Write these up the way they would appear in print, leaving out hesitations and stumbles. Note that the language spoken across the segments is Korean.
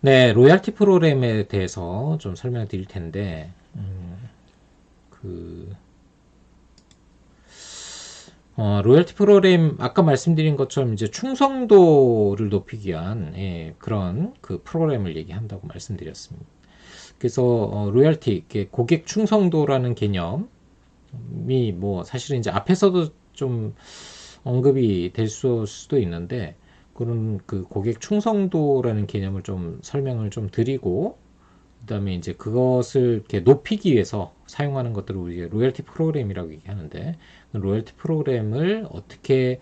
네, 로얄티 프로그램에 대해서 좀 설명을 드릴 텐데, 그, 로열티 프로그램, 아까 말씀드린 것처럼 이제 충성도를 높이기 위한, 예, 그런 그 프로그램을 얘기한다고 말씀드렸습니다. 그래서, 로열티, 이렇게 고객 충성도라는 개념이 뭐, 사실은 이제 앞에서도 좀 언급이 될 수도 있는데, 그런 그 고객 충성도라는 개념을 좀 설명을 좀 드리고, 그다음에 이제 그것을 이렇게 높이기 위해서 사용하는 것들을 우리가 로열티 프로그램이라고 얘기하는데 그 로열티 프로그램을 어떻게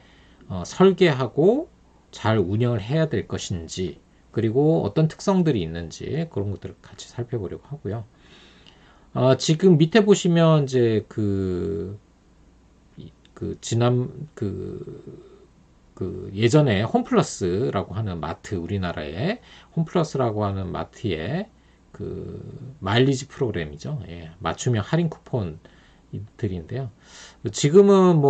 설계하고 잘 운영을 해야 될 것인지 그리고 어떤 특성들이 있는지 그런 것들을 같이 살펴보려고 하고요. 지금 밑에 보시면 이제 그 지난 그 예전에 홈플러스라고 하는 마트 우리나라에 홈플러스라고 하는 마트에 그 마일리지 프로그램이죠. 예, 맞춤형 할인 쿠폰들인데요. 지금은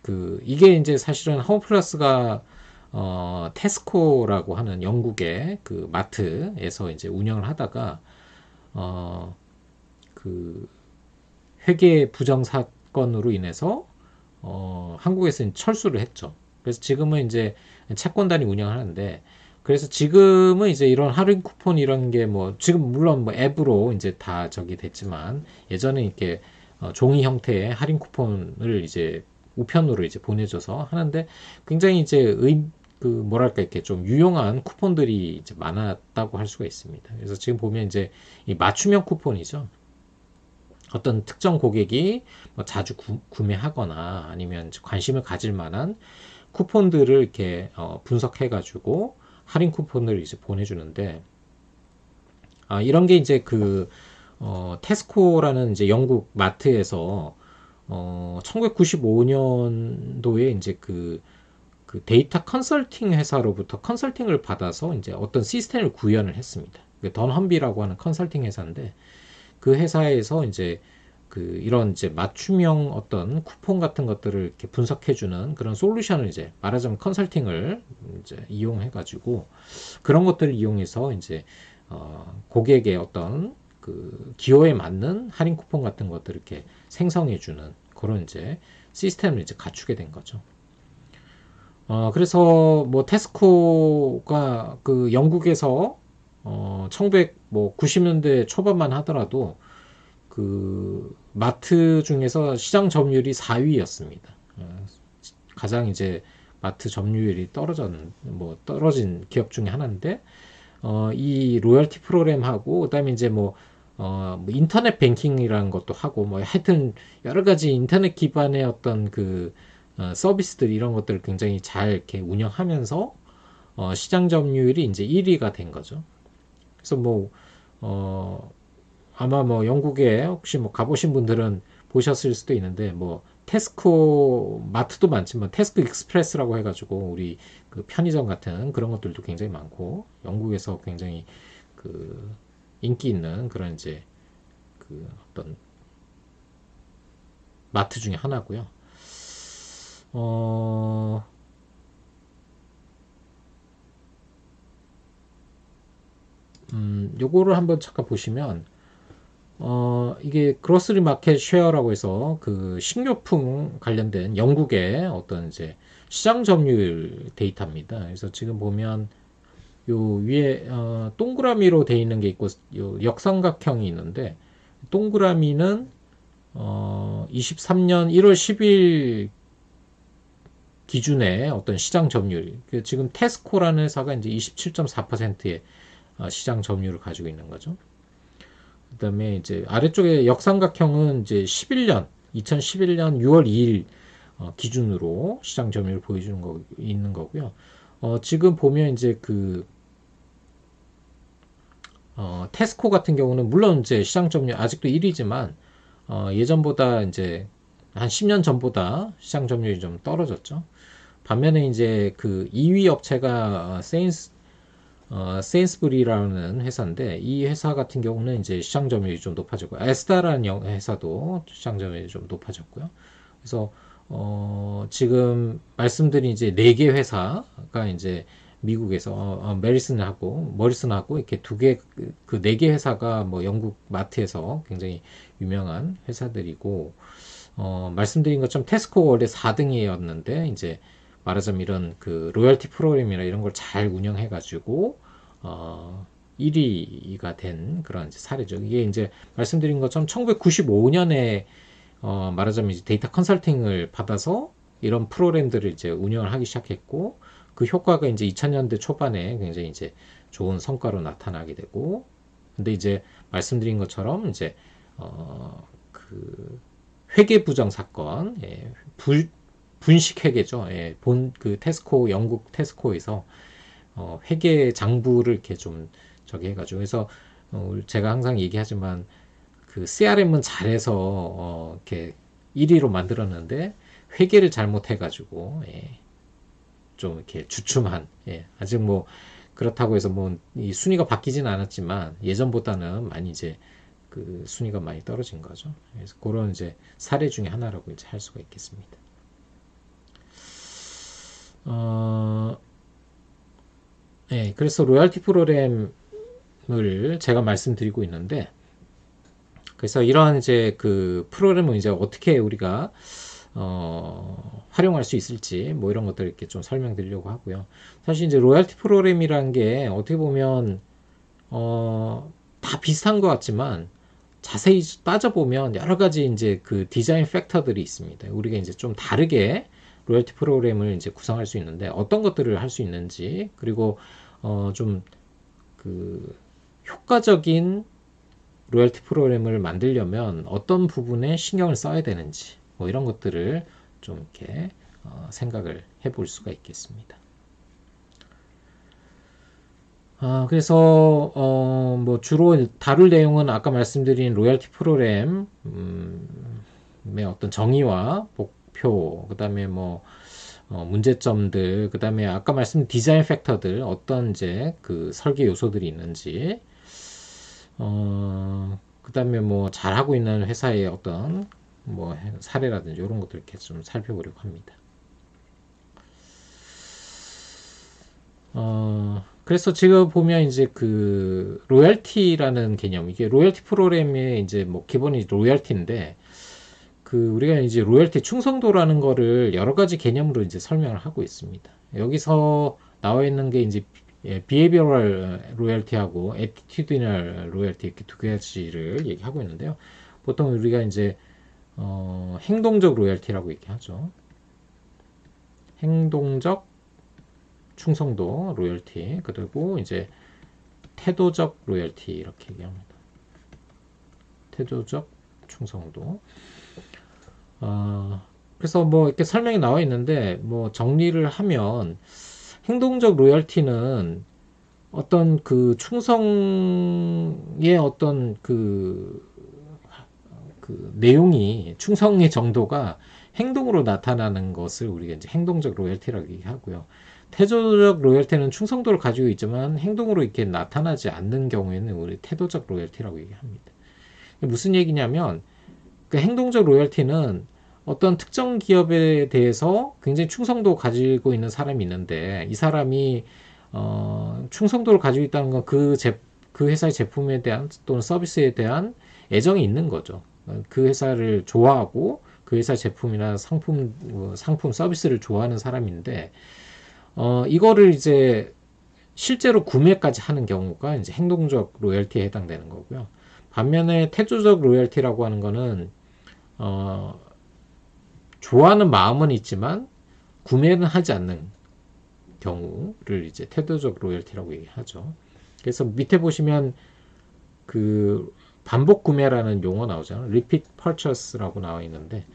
그 이게 이제 사실은 홈플러스가 테스코라고 하는 영국의 그 마트에서 이제 운영을 하다가 어, 그 회계 부정 사건으로 인해서 한국에서는 철수를 했죠. 그래서 지금은 이제 채권단이 운영을 하는데 그래서 지금은 이제 이런 할인 쿠폰 이런 게 뭐 지금 물론 뭐 앱으로 이제 다 저기 됐지만 예전에 이렇게 종이 형태의 할인 쿠폰을 이제 우편으로 이제 보내줘서 하는데 굉장히 이제 그 뭐랄까 이렇게 좀 유용한 쿠폰들이 이제 많았다고 할 수가 있습니다. 그래서 지금 보면 이제 이 맞춤형 쿠폰이죠. 어떤 특정 고객이 뭐 자주 구매하거나 아니면 관심을 가질 만한 쿠폰들을 이렇게 분석해 가지고 할인 쿠폰을 이제 보내주는데 이런 게 이제 테스코라는 이제 영국 마트에서 1995년도에 이제 그 데이터 컨설팅 회사로부터 컨설팅을 받아서 이제 어떤 시스템을 구현을 했습니다. 그 던험비라고 하는 컨설팅 회사인데 그 회사에서 이제 이런 이제 맞춤형 어떤 쿠폰 같은 것들을 이렇게 분석해주는 그런 솔루션을 이제 말하자면 컨설팅을 이제 이용해가지고 그런 것들을 이용해서 이제 고객의 어떤 그 기호에 맞는 할인 쿠폰 같은 것들을 이렇게 생성해주는 그런 이제 시스템을 이제 갖추게 된 거죠. 그래서 뭐 테스코가 그 영국에서 1990년대 초반만 하더라도 그 마트 중에서 시장 점유율이 4위였습니다. 가장 이제 마트 점유율이 떨어진 기업 중에 하나인데 이 로열티 프로그램하고 그다음에 이제 뭐 인터넷 뱅킹이라는 것도 하고 뭐 하여튼 여러 가지 인터넷 기반의 어떤 서비스들 이런 것들을 굉장히 잘 이렇게 운영하면서 시장 점유율이 이제 1위가 된 거죠. 그래서 어, 아마 뭐 영국에 혹시 뭐 가보신 분들은 보셨을 수도 있는데 뭐 테스코 마트도 많지만 테스코 익스프레스라고 해가지고 우리 그 편의점 같은 그런 것들도 굉장히 많고 영국에서 굉장히 그 인기 있는 그런 이제 어떤 마트 중에 하나고요. 어, 요거를 한번 잠깐 보시면 이게 그로스리 마켓 쉐어라고 해서 그 식료품 관련된 영국의 어떤 이제 시장 점유율 데이터입니다. 그래서 지금 보면 요 위에 동그라미로 되어 있는 게 있고 요 역삼각형이 있는데 동그라미는 23년 1월 10일 기준의 어떤 시장 점유율. 지금 테스코라는 회사가 이제 27.4%의 시장 점유율을 가지고 있는 거죠. 그다음에 이제 아래쪽에 역삼각형은 이제 2011년 6월 2일 기준으로 시장 점유율을 보여주는 거 있는 거고요. 지금 보면 이제 테스코 같은 경우는 물론 이제 시장 점유율 아직도 1위지만 예전보다 이제 한 10년 전보다 시장 점유율이 좀 떨어졌죠. 반면에 이제 그 2위 업체가 세인스부리라는 회사인데 이 회사 같은 경우는 이제 시장 점유율이 좀 높아졌고 에스다라는 회사도 시장 점유율이 좀 높아졌고요. 그래서 지금 말씀드린 이제 4개 회사가 이제 미국에서 머리슨하고 이렇게 두 개, 그 네 개 회사가 뭐 영국 마트에서 굉장히 유명한 회사들이고, 말씀드린 것처럼 테스코가 원래 4등이었는데 이제 말하자면 이런 그 로열티 프로그램이나 이런 걸 잘 운영해가지고 1위가 된 그런 이제 사례죠. 이게 이제 말씀드린 것처럼 1995년에 말하자면 이제 데이터 컨설팅을 받아서 이런 프로그램들을 이제 운영을 하기 시작했고, 그 효과가 이제 2000년대 초반에 굉장히 이제 좋은 성과로 나타나게 되고, 근데 이제 말씀드린 것처럼 이제 그 회계 부정 사건, 예, 분식 회계죠. 예, 그 테스코, 영국 테스코에서 회계 장부를 이렇게 좀 저기 해가지고, 그래서 제가 항상 얘기하지만 그 CRM은 잘해서 이렇게 1위로 만들었는데 회계를 잘못해가지고, 예, 좀 이렇게 주춤한, 예, 아직 뭐 그렇다고 해서 뭐 이 순위가 바뀌진 않았지만 예전보다는 많이 이제 그 순위가 많이 떨어진 거죠. 그래서 그런 이제 사례 중에 하나라고 이제 할 수가 있겠습니다. 예, 그래서 로열티 프로그램을 제가 말씀드리고 있는데, 그래서 이러한 이제 그 프로그램을 이제 어떻게 우리가 활용할 수 있을지 뭐 이런 것들 이렇게 좀 설명드리려고 하고요. 사실 이제 로열티 프로그램이라는 게 어떻게 보면 다 비슷한 것 같지만 자세히 따져보면 여러 가지 이제 그 디자인 팩터들이 있습니다. 우리가 이제 좀 다르게 로열티 프로그램을 이제 구성할 수 있는데 어떤 것들을 할 수 있는지, 그리고 좀 그 효과적인 로열티 프로그램을 만들려면 어떤 부분에 신경을 써야 되는지 뭐 이런 것들을 좀 이렇게 생각을 해볼 수가 있겠습니다. 그래서 뭐 주로 다룰 내용은 아까 말씀드린 로열티 프로그램의 어떤 정의와 목표, 그 다음에 뭐 문제점들, 그 다음에 아까 말씀드린 디자인 팩터들, 어떤 이제 그 설계 요소들이 있는지, 그 다음에 뭐 잘하고 있는 회사의 어떤 뭐 사례라든지 이런 것들 이렇게 좀 살펴보려고 합니다. 그래서 지금 보면 이제 그 로열티라는 개념, 이게 로열티 프로그램의 이제 뭐 기본이 로열티인데, 그 우리가 이제 로열티 충성도라는 거를 여러 가지 개념으로 이제 설명을 하고 있습니다. 여기서 나와 있는 게 이제 비헤비어럴 로열티하고 애티튜디널 로열티 이렇게 두 가지를 얘기하고 있는데요. 보통 우리가 이제 행동적 로열티라고 얘기하죠. 행동적 충성도 로열티, 그리고 이제 태도적 로열티 이렇게 얘기합니다. 태도적 충성도. 그래서 뭐 이렇게 설명이 나와 있는데 뭐 정리를 하면 행동적 로열티는 어떤 그 충성의 어떤 그 내용이, 충성의 정도가 행동으로 나타나는 것을 우리가 이제 행동적 로열티라고 얘기하고요. 태도적 로열티는 충성도를 가지고 있지만 행동으로 이렇게 나타나지 않는 경우에는 우리 태도적 로열티라고 얘기합니다. 무슨 얘기냐면 그 행동적 로열티는 어떤 특정 기업에 대해서 굉장히 충성도 가지고 있는 사람이 있는데, 이 사람이 충성도를 가지고 있다는 건 그 회사의 제품에 대한 또는 서비스에 대한 애정이 있는 거죠. 그 회사를 좋아하고 그 회사 제품이나 상품 서비스를 좋아하는 사람인데, 이거를 이제 실제로 구매까지 하는 경우가 이제 행동적 로열티에 해당되는 거고요. 반면에 태도적 로열티라고 하는 거는 좋아하는 마음은 있지만 구매는 하지 않는 경우를 이제 태도적 로열티라고 얘기하죠. 그래서 밑에 보시면 그 반복 구매라는 용어 나오잖아요. Repeat Purchase라고 나와 있는데,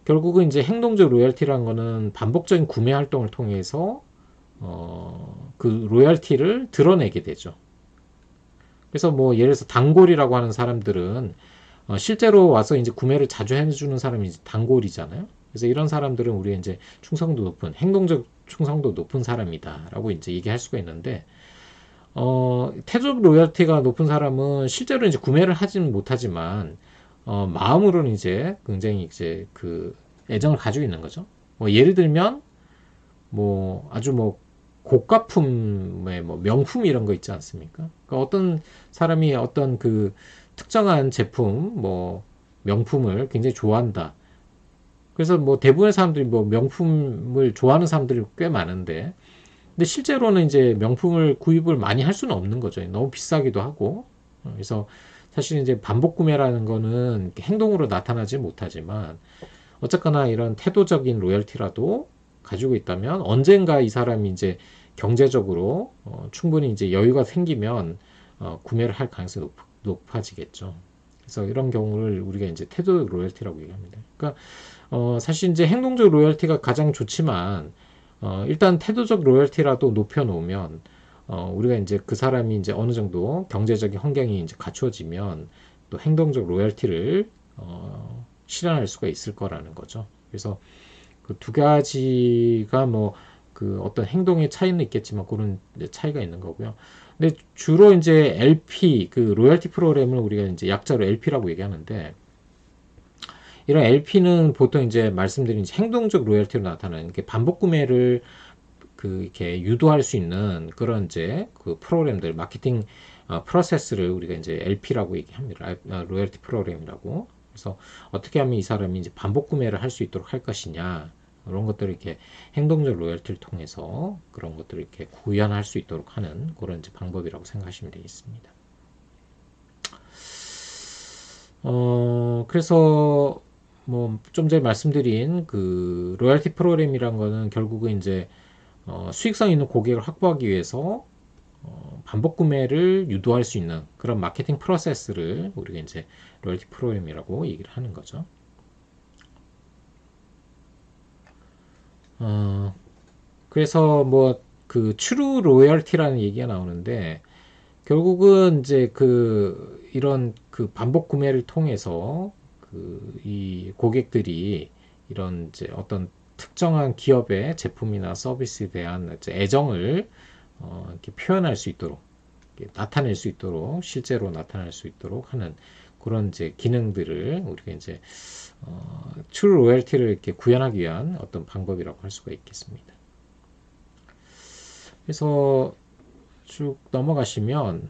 결국은 이제 행동적 로열티라는 거는 반복적인 구매 활동을 통해서 그 로열티를 드러내게 되죠. 그래서 뭐 예를 들어서 단골이라고 하는 사람들은 실제로 와서 이제 구매를 자주 해주는 사람이 이제 단골이잖아요. 그래서 이런 사람들은 우리가 이제 충성도 높은, 행동적 충성도 높은 사람이다라고 이제 얘기할 수가 있는데, 태도적 로열티가 높은 사람은 실제로 이제 구매를 하지는 못하지만 마음으로는 이제 굉장히 이제 그 애정을 가지고 있는 거죠. 뭐 예를 들면 뭐 아주 뭐 고가품의 뭐 명품 이런 거 있지 않습니까? 그러니까 어떤 사람이 어떤 그 특정한 제품, 뭐 명품을 굉장히 좋아한다. 그래서 뭐 대부분의 사람들이 뭐 명품을 좋아하는 사람들이 꽤 많은데, 근데 실제로는 이제 명품을 구입을 많이 할 수는 없는 거죠. 너무 비싸기도 하고. 그래서 사실 이제 반복 구매라는 거는 행동으로 나타나지 못하지만, 어쨌거나 이런 태도적인 로열티라도 가지고 있다면 언젠가 이 사람이 이제 경제적으로 충분히 이제 여유가 생기면 구매를 할 가능성이 높아지겠죠. 그래서 이런 경우를 우리가 이제 태도 로열티라고 얘기합니다. 그러니까 사실 이제 행동적 로열티가 가장 좋지만, 일단 태도적 로열티라도 높여놓으면, 우리가 이제 그 사람이 이제 어느 정도 경제적인 환경이 이제 갖추어지면 또 행동적 로열티를 실현할 수가 있을 거라는 거죠. 그래서 그 두 가지가 뭐 그 어떤 행동의 차이는 있겠지만 그런 차이가 있는 거고요. 근데 주로 이제 LP 그 로열티 프로그램을 우리가 이제 약자로 LP라고 얘기하는데, 이런 LP는 보통 이제 말씀드린 행동적 로열티로 나타나는 이렇게 반복 구매를 그 이렇게 유도할 수 있는 그런 이제 그 프로그램들, 마케팅 프로세스를 우리가 이제 LP라고 얘기합니다. 로열티 프로그램이라고. 그래서 어떻게 하면 이 사람이 이제 반복 구매를 할 수 있도록 할 것이냐, 그런 것들을 이렇게 행동적 로열티를 통해서 그런 것들을 이렇게 구현할 수 있도록 하는 그런 이제 방법이라고 생각하시면 되겠습니다. 그래서 뭐 좀 전에 말씀드린 그 로열티 프로그램이란 거는 결국은 이제 수익성 있는 고객을 확보하기 위해서 반복 구매를 유도할 수 있는 그런 마케팅 프로세스를 우리가 이제 로열티 프로그램이라고 얘기를 하는 거죠. 그래서 뭐 그 트루 로열티라는 얘기가 나오는데, 결국은 이제 그 이런 그 반복 구매를 통해서 그 이 고객들이 이런 이제 어떤 특정한 기업의 제품이나 서비스에 대한 이제 애정을 이렇게 표현할 수 있도록, 이렇게 나타낼 수 있도록, 실제로 나타낼 수 있도록 하는 그런 이제 기능들을 우리가 이제 트루 로열티를 이렇게 구현하기 위한 어떤 방법이라고 할 수가 있겠습니다. 그래서 쭉 넘어가시면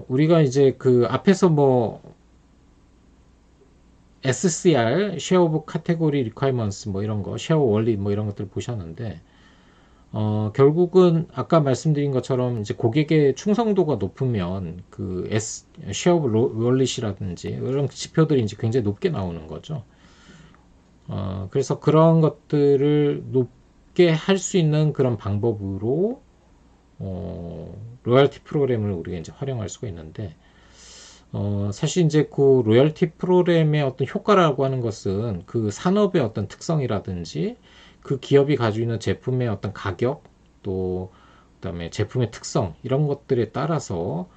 우리가 이제 그 앞에서 뭐 SCR, Share of Category Requirements 뭐 이런 거, Share 원리 뭐 이런 것들 보셨는데, 결국은 아까 말씀드린 것처럼 이제 고객의 충성도가 높으면 그 Share of Wallet이라든지 이런 지표들이 이제 굉장히 높게 나오는 거죠. 그래서 그런 것들을 높게 할 수 있는 그런 방법으로 로열티 프로그램을 우리가 이제 활용할 수가 있는데, 사실 이제 그 로열티 프로그램의 어떤 효과라고 하는 것은 그 산업의 어떤 특성이라든지 그 기업이 가지고 있는 제품의 어떤 가격, 또 그다음에 제품의 특성, 이런 것들에 따라서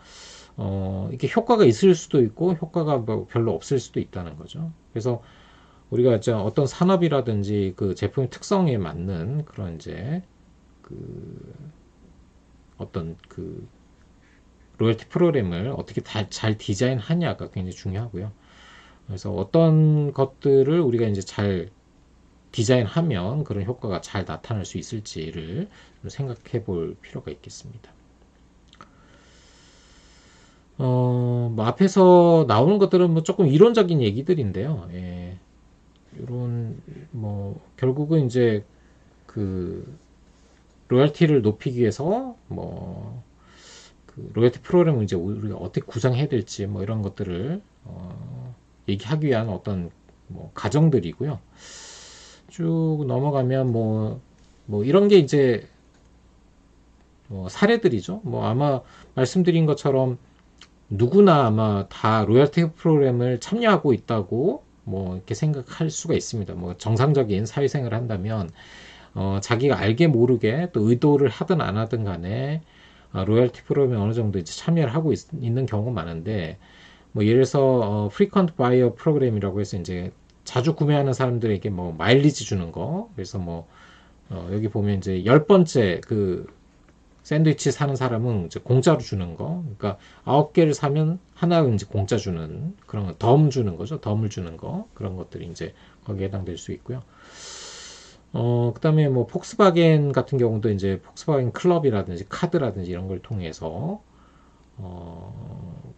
이게 효과가 있을 수도 있고 효과가 뭐 별로 없을 수도 있다는 거죠. 그래서 우리가 이제 어떤 산업이라든지 그 제품의 특성에 맞는 그런 이제 그 어떤 그 로열티 프로그램을 어떻게 잘 디자인하냐가 굉장히 중요하고요. 그래서 어떤 것들을 우리가 이제 잘 디자인하면 그런 효과가 잘 나타날 수 있을지를 좀 생각해 볼 필요가 있겠습니다. 뭐 앞에서 나오는 것들은 뭐 조금 이론적인 얘기들인데요. 예, 이런 뭐 결국은 이제 그 로열티를 높이기 위해서 뭐 그 로열티 프로그램을 이제 우리가 어떻게 구성해야 될지 뭐 이런 것들을 얘기하기 위한 어떤 뭐 가정들이고요. 쭉 넘어가면 뭐 이런 게 이제 뭐 사례들이죠. 뭐 아마 말씀드린 것처럼 누구나 아마 다 로열티 프로그램을 참여하고 있다고 뭐 이렇게 생각할 수가 있습니다. 뭐 정상적인 사회생활을 한다면 자기가 알게 모르게 또 의도를 하든 안 하든 간에 로열티 프로그램에 어느 정도 이제 참여를 하고 있는 경우가 많은데, 뭐 예를 들어서 frequent buyer 프로그램이라고 해서 이제 자주 구매하는 사람들에게 뭐 마일리지 주는 거. 그래서 뭐 여기 보면 이제 10번째 그 샌드위치 사는 사람은 이제 공짜로 주는 거. 그러니까 9개를 사면 하나는 이제 공짜 주는 그런 거, 덤 주는 거죠. 덤을 주는 거. 그런 것들이 이제 거기에 해당될 수 있고요. 그다음에 뭐 폭스바겐 같은 경우도 이제 폭스바겐 클럽이라든지 카드라든지 이런 걸 통해서 뭐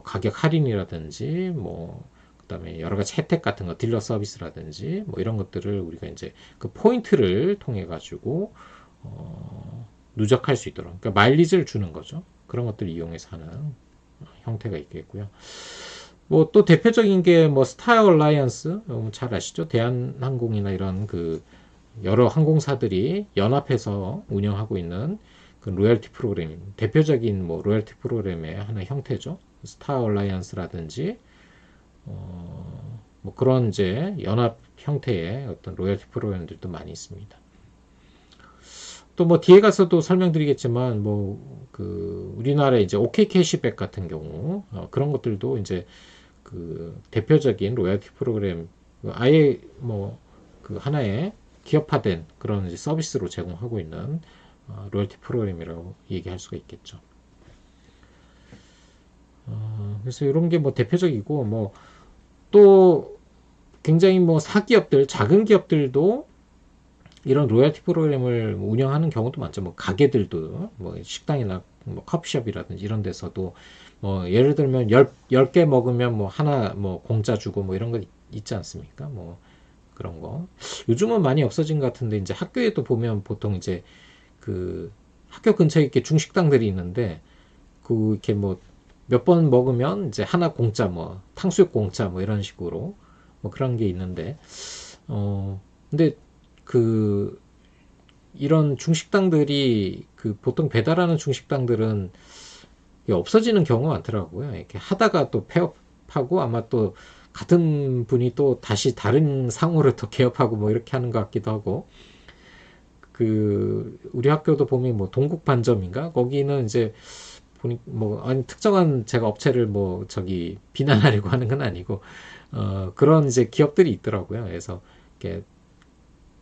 가격 할인이라든지 뭐 그다음에 여러 가지 혜택 같은 거 딜러 서비스라든지 뭐 이런 것들을 우리가 이제 그 포인트를 통해 가지고 누적할 수 있도록 그러니까 마일리지를 주는 거죠. 그런 것들을 이용해서 하는 형태가 있겠고요. 뭐 또 대표적인 게 뭐 스타 얼라이언스 잘 아시죠? 대한항공이나 이런 그 여러 항공사들이 연합해서 운영하고 있는 그 로열티 프로그램 대표적인 뭐 로열티 프로그램의 하나 형태죠. 스타 얼라이언스라든지 뭐 그런 이제 연합 형태의 어떤 로열티 프로그램들도 많이 있습니다. 또 뭐 뒤에 가서도 설명드리겠지만 뭐 그 우리나라의 이제 OK 캐시백 같은 경우 그런 것들도 이제 그 대표적인 로열티 프로그램 아예 뭐 그 하나의 기업화된 그런 이제 서비스로 제공하고 있는 로열티 프로그램이라고 얘기할 수가 있겠죠. 그래서 이런 게 뭐 대표적이고 뭐 또 굉장히 뭐 사기업들 작은 기업들도 이런 로열티 프로그램을 운영하는 경우도 많죠. 뭐 가게들도 뭐 식당이나 뭐 커피숍이라든지 이런 데서도 뭐 예를 들면 10개 먹으면 뭐 하나 뭐 공짜 주고 뭐 이런 거 있지 않습니까? 뭐 그런 거. 요즘은 많이 없어진 것 같은데 이제 학교에도 보면 보통 이제 그 학교 근처에 이렇게 중식당들이 있는데 그 이렇게 뭐 몇 번 먹으면 이제 하나 공짜 뭐 탕수육 공짜 뭐 이런 식으로 뭐 그런 게 있는데 근데 그 이런 중식당들이 그 보통 배달하는 중식당들은 없어지는 경우가 많더라고요. 이렇게 하다가 또 폐업하고 아마 또 같은 분이 또 다시 다른 상호를 또 개업하고 뭐 이렇게 하는 것 같기도 하고 그 우리 학교도 보면 뭐 동국반점인가 거기는 이제 보니 뭐 아니 특정한 제가 업체를 뭐 저기 비난하려고 하는 건 아니고 그런 이제 기업들이 있더라고요. 그래서 이렇게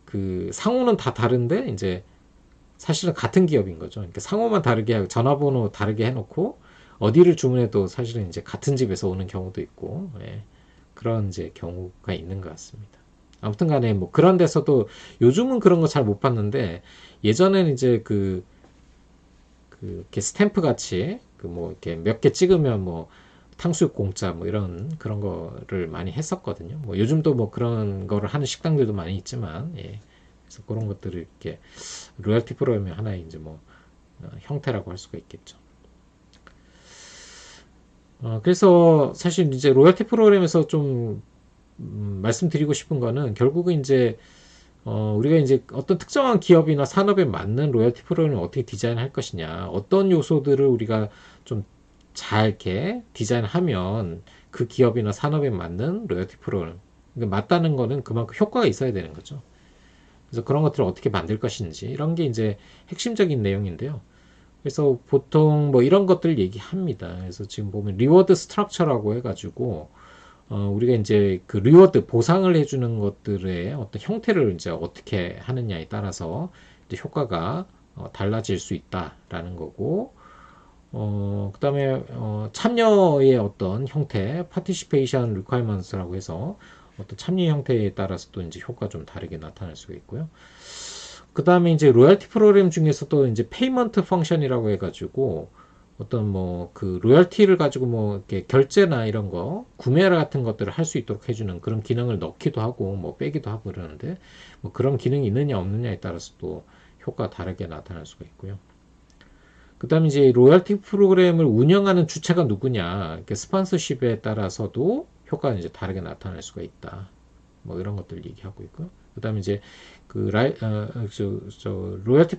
그 상호는 다 다른데 이제 사실은 같은 기업인 거죠. 그러니까 상호만 다르게 하고 전화번호 다르게 해놓고 어디를 주문해도 사실은 이제 같은 집에서 오는 경우도 있고 예, 그런 이제 경우가 있는 것 같습니다. 아무튼 간에 뭐 그런 데서도 요즘은 그런 거 잘 못 봤는데 예전에는 이제 이렇게 스탬프 같이 그 뭐 이렇게 몇 개 찍으면 뭐 탕수육 공짜 뭐 이런 그런 거를 많이 했었거든요. 뭐 요즘도 뭐 그런 거를 하는 식당들도 많이 있지만 예. 그래서 그런 것들을 이렇게 로열티 프로그램의 하나의 이제 뭐 형태라고 할 수가 있겠죠. 그래서 사실 이제 로열티 프로그램에서 좀 말씀드리고 싶은 거는 결국은 이제 우리가 이제 어떤 특정한 기업이나 산업에 맞는 로열티 프로그램을 어떻게 디자인할 것이냐, 어떤 요소들을 우리가 좀 잘 이렇게 디자인하면 그 기업이나 산업에 맞는 로열티 프로그램, 그러니까 맞다는 거는 그만큼 효과가 있어야 되는 거죠. 그래서 그런 것들을 어떻게 만들 것인지 이런 게 이제 핵심적인 내용인데요. 그래서 보통 뭐 이런 것들 얘기합니다. 그래서 지금 보면 리워드 스트럭처라고 해가지고 우리가 이제 그 리워드 보상을 해주는 것들의 어떤 형태를 이제 어떻게 하느냐에 따라서 이제 효과가 달라질 수 있다라는 거고 그다음에 참여의 어떤 형태, participation requirements라고 해서 어떤 참여 형태에 따라서 또 이제 효과 좀 다르게 나타날 수가 있고요. 그 다음에 이제 로열티 프로그램 중에서도 이제 페이먼트 펑션이라고 해가지고 어떤 뭐 그 로열티를 가지고 뭐 이렇게 결제나 이런 거 구매 같은 것들을 할 수 있도록 해주는 그런 기능을 넣기도 하고 뭐 빼기도 하고 그러는데 뭐 그런 기능이 있느냐 없느냐에 따라서 또 효과가 다르게 나타날 수가 있고요. 그 다음에 이제 로열티 프로그램을 운영하는 주체가 누구냐, 스폰서십에 따라서도 효과가 이제 다르게 나타날 수가 있다. 뭐 이런 것들 얘기하고 있고요. 그 다음에 이제 로열티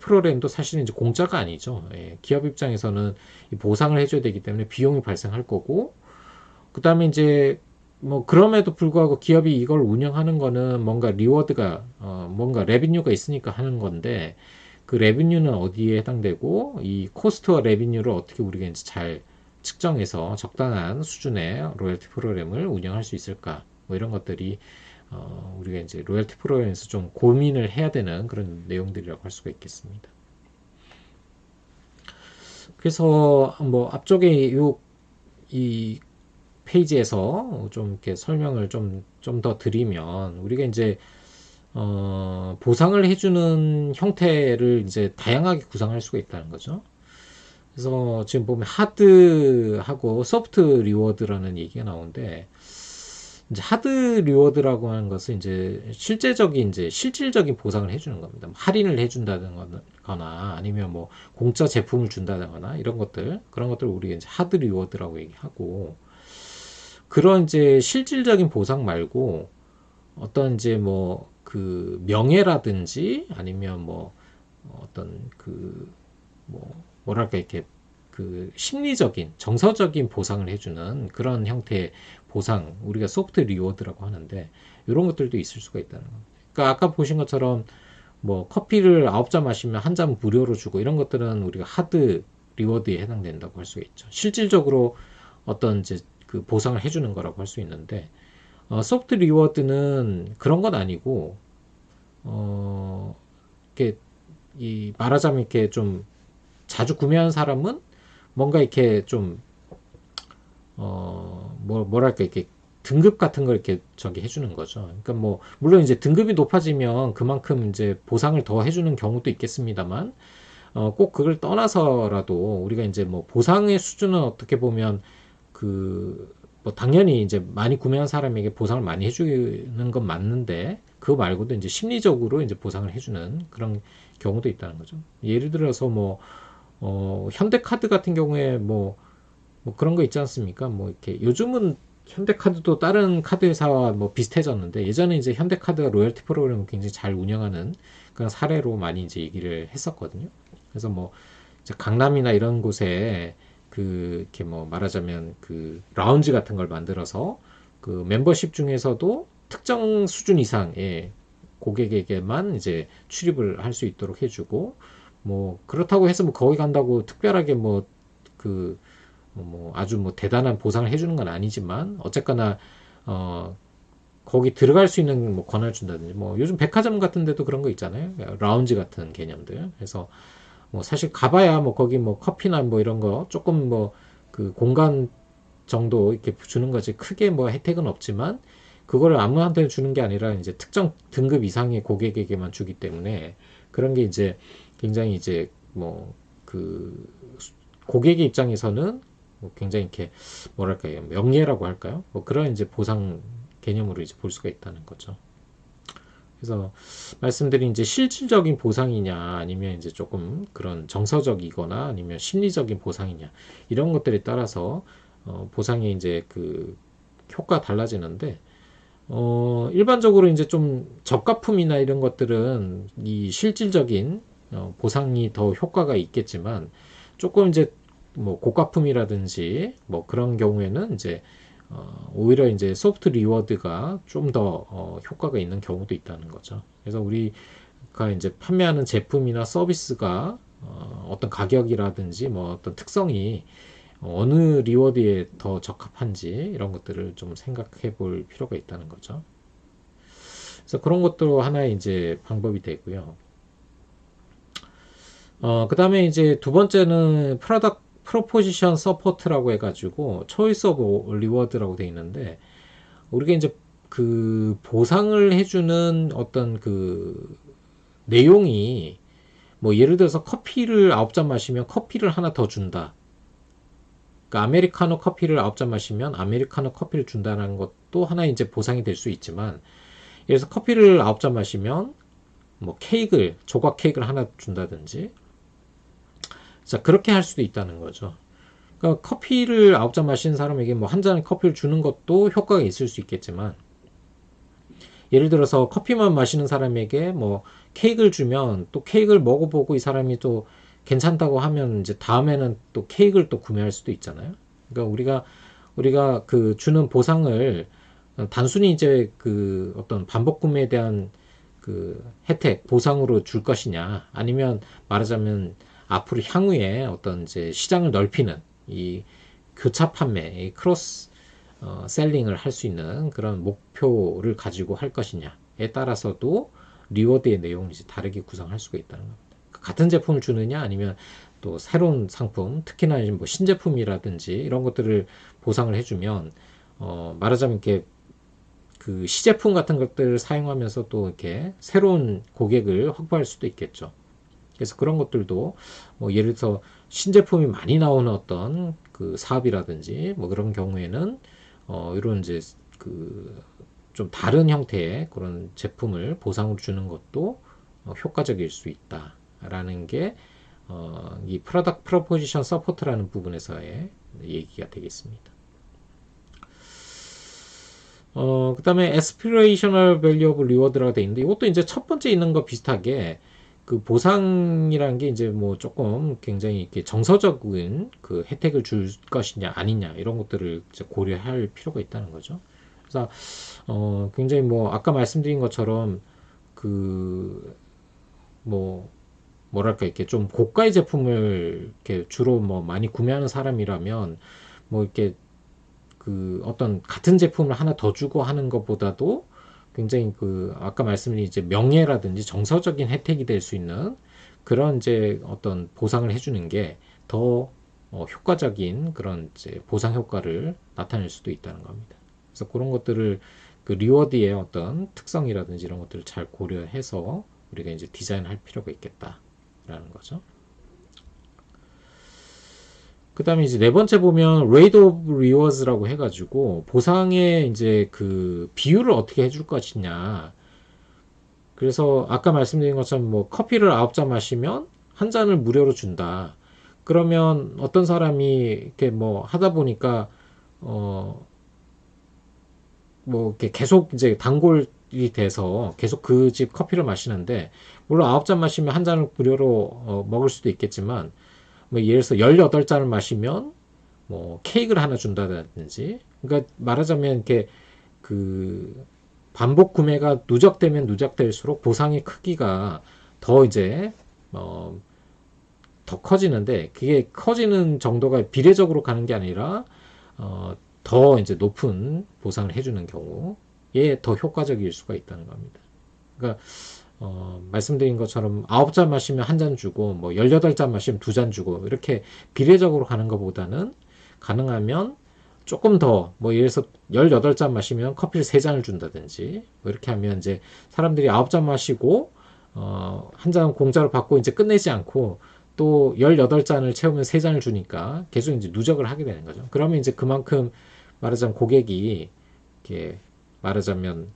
프로그램도 사실은 이제 공짜가 아니죠. 예, 기업 입장에서는 보상을 해줘야 되기 때문에 비용이 발생할 거고, 그 다음에 이제 뭐 그럼에도 불구하고 기업이 이걸 운영하는 거는 뭔가 리워드가 뭔가 레비뉴가 있으니까 하는 건데 그 레비뉴는 어디에 해당되고 이 코스트와 레비뉴를 어떻게 우리가 이제 잘 측정해서 적당한 수준의 로열티 프로그램을 운영할 수 있을까 뭐 이런 것들이 우리가 이제 로열티 프로그램에서 좀 고민을 해야 되는 그런 내용들이라고 할 수가 있겠습니다. 그래서 뭐 앞쪽에 이 페이지에서 좀 이렇게 설명을 좀 더 드리면, 우리가 이제 보상을 해주는 형태를 이제 다양하게 구상할 수가 있다는 거죠. 그래서 지금 보면 하드하고 소프트 리워드라는 얘기가 나오는데, 이제 하드 리워드라고 하는 것은 이제 실질적인 보상을 해주는 겁니다. 할인을 해준다거나 아니면 뭐 공짜 제품을 준다거나 이런 것들, 그런 것들을 우리가 이제 하드 리워드라고 얘기하고, 그런 이제 실질적인 보상 말고 어떤 이제 뭐 그 명예라든지 아니면 뭐 어떤 그 뭐 뭐랄까 이렇게 그 심리적인 정서적인 보상을 해주는 그런 형태의 보상, 우리가 소프트 리워드라고 하는데, 이런 것들도 있을 수가 있다는 겁니다. 그러니까 아까 보신 것처럼 뭐 커피를 9잔 마시면 한 잔 무료로 주고, 이런 것들은 우리가 하드 리워드에 해당된다고 할 수가 있죠. 실질적으로 어떤 이제 그 보상을 해주는 거라고 할 수 있는데, 소프트 리워드는 그런 건 아니고, 이렇게 말하자면 이렇게 좀 자주 구매하는 사람은 뭔가 이렇게 좀 뭐랄까 이렇게 등급 같은 걸 이렇게 저기 해주는 거죠. 그러니까 뭐 물론 이제 등급이 높아지면 그만큼 이제 보상을 더 해주는 경우도 있겠습니다만, 꼭 그걸 떠나서라도 우리가 이제 뭐 보상의 수준은 어떻게 보면 뭐 당연히 이제 많이 구매한 사람에게 보상을 많이 해주는 건 맞는데, 그거 말고도 이제 심리적으로 이제 보상을 해주는 그런 경우도 있다는 거죠. 예를 들어서 뭐 현대카드 같은 경우에 뭐 그런 거 있지 않습니까? 뭐 이렇게 요즘은 현대카드도 다른 카드 회사와 뭐 비슷해졌는데, 예전에 이제 현대카드가 로열티 프로그램을 굉장히 잘 운영하는 그런 사례로 많이 이제 얘기를 했었거든요. 그래서 뭐 이제 강남이나 이런 곳에 이렇게 뭐 말하자면 그 라운지 같은 걸 만들어서 그 멤버십 중에서도 특정 수준 이상의 고객에게만 이제 출입을 할 수 있도록 해주고, 뭐 그렇다고 해서 뭐 거기 간다고 특별하게 뭐 아주 뭐 대단한 보상을 해주는 건 아니지만, 어쨌거나 거기 들어갈 수 있는 뭐 권한을 준다든지, 뭐 요즘 백화점 같은 데도 그런 거 있잖아요. 라운지 같은 개념들. 그래서 뭐 사실 가봐야 뭐 거기 뭐 커피나 뭐 이런 거 조금 뭐 그 공간 정도 이렇게 주는 거지, 크게 뭐 혜택은 없지만, 그거를 아무한테 주는 게 아니라 이제 특정 등급 이상의 고객에게만 주기 때문에, 그런 게 이제 굉장히 이제 뭐 그 고객의 입장에서는 뭐 굉장히 이렇게 뭐랄까요, 명예라고 할까요? 뭐 그런 이제 보상 개념으로 이제 볼 수가 있다는 거죠. 그래서 말씀드린 이제 실질적인 보상이냐 아니면 이제 조금 그런 정서적이거나 아니면 심리적인 보상이냐, 이런 것들에 따라서 보상이 이제 그 효과가 달라지는데, 일반적으로 이제 좀 저가품이나 이런 것들은 이 실질적인 보상이 더 효과가 있겠지만, 조금 이제 뭐 고가품이라든지 뭐 그런 경우에는 이제 오히려 이제 소프트 리워드가 좀 더 효과가 있는 경우도 있다는 거죠. 그래서 우리가 이제 판매하는 제품이나 서비스가 어떤 가격이라든지 뭐 어떤 특성이 어느 리워드에 더 적합한지, 이런 것들을 좀 생각해 볼 필요가 있다는 거죠. 그래서 그런 것도 하나의 이제 방법이 되고요. 그 다음에 이제 두 번째는 프로덕트 프로포지션 서포트라고 해가지고 초이스 오브 리워드라고 돼 있는데, 우리가 이제 그 보상을 해주는 어떤 그 내용이 뭐 예를 들어서 커피를 9잔 마시면 커피를 하나 더 준다. 그러니까 아메리카노 커피를 9잔 마시면 아메리카노 커피를 준다는 것도 하나의 이제 보상이 될 수 있지만, 예를 들어서 커피를 9잔 마시면 뭐 조각 케이크를 하나 준다든지, 자, 그렇게 할 수도 있다는 거죠. 그러니까 커피를 9잔 마시는 사람에게 뭐 한 잔의 커피를 주는 것도 효과가 있을 수 있겠지만, 예를 들어서 커피만 마시는 사람에게 뭐 케이크를 주면 또 케이크를 먹어보고 이 사람이 또 괜찮다고 하면 이제 다음에는 또 케이크를 또 구매할 수도 있잖아요. 그러니까 우리가 그 주는 보상을 단순히 이제 그 어떤 반복 구매에 대한 그 혜택, 보상으로 줄 것이냐, 아니면 말하자면 앞으로 향후에 어떤 이제 시장을 넓히는 이 교차 판매, 이 크로스 셀링을 할 수 있는 그런 목표를 가지고 할 것이냐에 따라서도 리워드의 내용을 이제 다르게 구성할 수가 있다는 겁니다. 같은 제품을 주느냐 아니면 또 새로운 상품, 특히나 뭐 신제품이라든지 이런 것들을 보상을 해주면 말하자면 이렇게 그 시제품 같은 것들을 사용하면서 또 이렇게 새로운 고객을 확보할 수도 있겠죠. 그래서 그런 것들도 뭐 예를 들어서 신제품이 많이 나오는 어떤 그 사업이라든지 뭐 그런 경우에는 이런 이제 그 좀 다른 형태의 그런 제품을 보상으로 주는 것도 효과적일 수 있다라는 게 이 프로덕트 프로포지션 서포트라는 부분에서의 얘기가 되겠습니다. 그 다음에 aspirational value of reward라고 되어 있는데 이것도 이제 첫 번째 있는 거 비슷하게 그 보상이라는 게 이제 뭐 조금 굉장히 이렇게 정서적인 그 혜택을 줄 것이냐 아니냐 이런 것들을 이제 고려할 필요가 있다는 거죠. 그래서 굉장히 뭐 아까 말씀드린 것처럼 그 뭐 뭐랄까 이렇게 좀 고가의 제품을 이렇게 주로 뭐 많이 구매하는 사람이라면 뭐 이렇게 그 어떤 같은 제품을 하나 더 주고 하는 것보다도 굉장히 그 아까 말씀드린 이제 명예라든지 정서적인 혜택이 될 수 있는 그런 이제 어떤 보상을 해주는 게 더 효과적인 그런 이제 보상 효과를 나타낼 수도 있다는 겁니다. 그래서 그런 것들을 그 리워드의 어떤 특성이라든지 이런 것들을 잘 고려해서 우리가 이제 디자인할 필요가 있겠다라는 거죠. 그 다음에 이제 네 번째 보면 rate of rewards라고 해가지고 보상의 이제 그 비율을 어떻게 해줄 것이냐. 그래서 아까 말씀드린 것처럼 뭐 커피를 9잔 마시면 한 잔을 무료로 준다. 그러면 어떤 사람이 이렇게 뭐 하다 보니까 뭐 이렇게 계속 이제 단골이 돼서 계속 그 집 커피를 마시는데 물론 9잔 마시면 한 잔을 무료로 먹을 수도 있겠지만 뭐 예를 들어서 18잔을 마시면 뭐 케이크를 하나 준다든지 그러니까 말하자면 이렇게 그 반복 구매가 누적되면 누적될수록 보상의 크기가 더 이제 더 커지는데 그게 커지는 정도가 비례적으로 가는 게 아니라 더 이제 높은 보상을 해주는 경우에 더 효과적일 수가 있다는 겁니다. 그러니까 말씀드린 것처럼 9잔 마시면 한 잔 주고 뭐 18잔 마시면 2잔 주고 이렇게 비례적으로 가는 것보다는 가능하면 조금 더 뭐 예를 들어서 18잔 마시면 커피를 3잔을 준다든지 뭐 이렇게 하면 이제 사람들이 9잔 마시고 한 잔 공짜로 받고 이제 끝내지 않고 또 18잔을 채우면 3잔을 주니까 계속 이제 누적을 하게 되는 거죠. 그러면 이제 그만큼 말하자면 고객이 이렇게 말하자면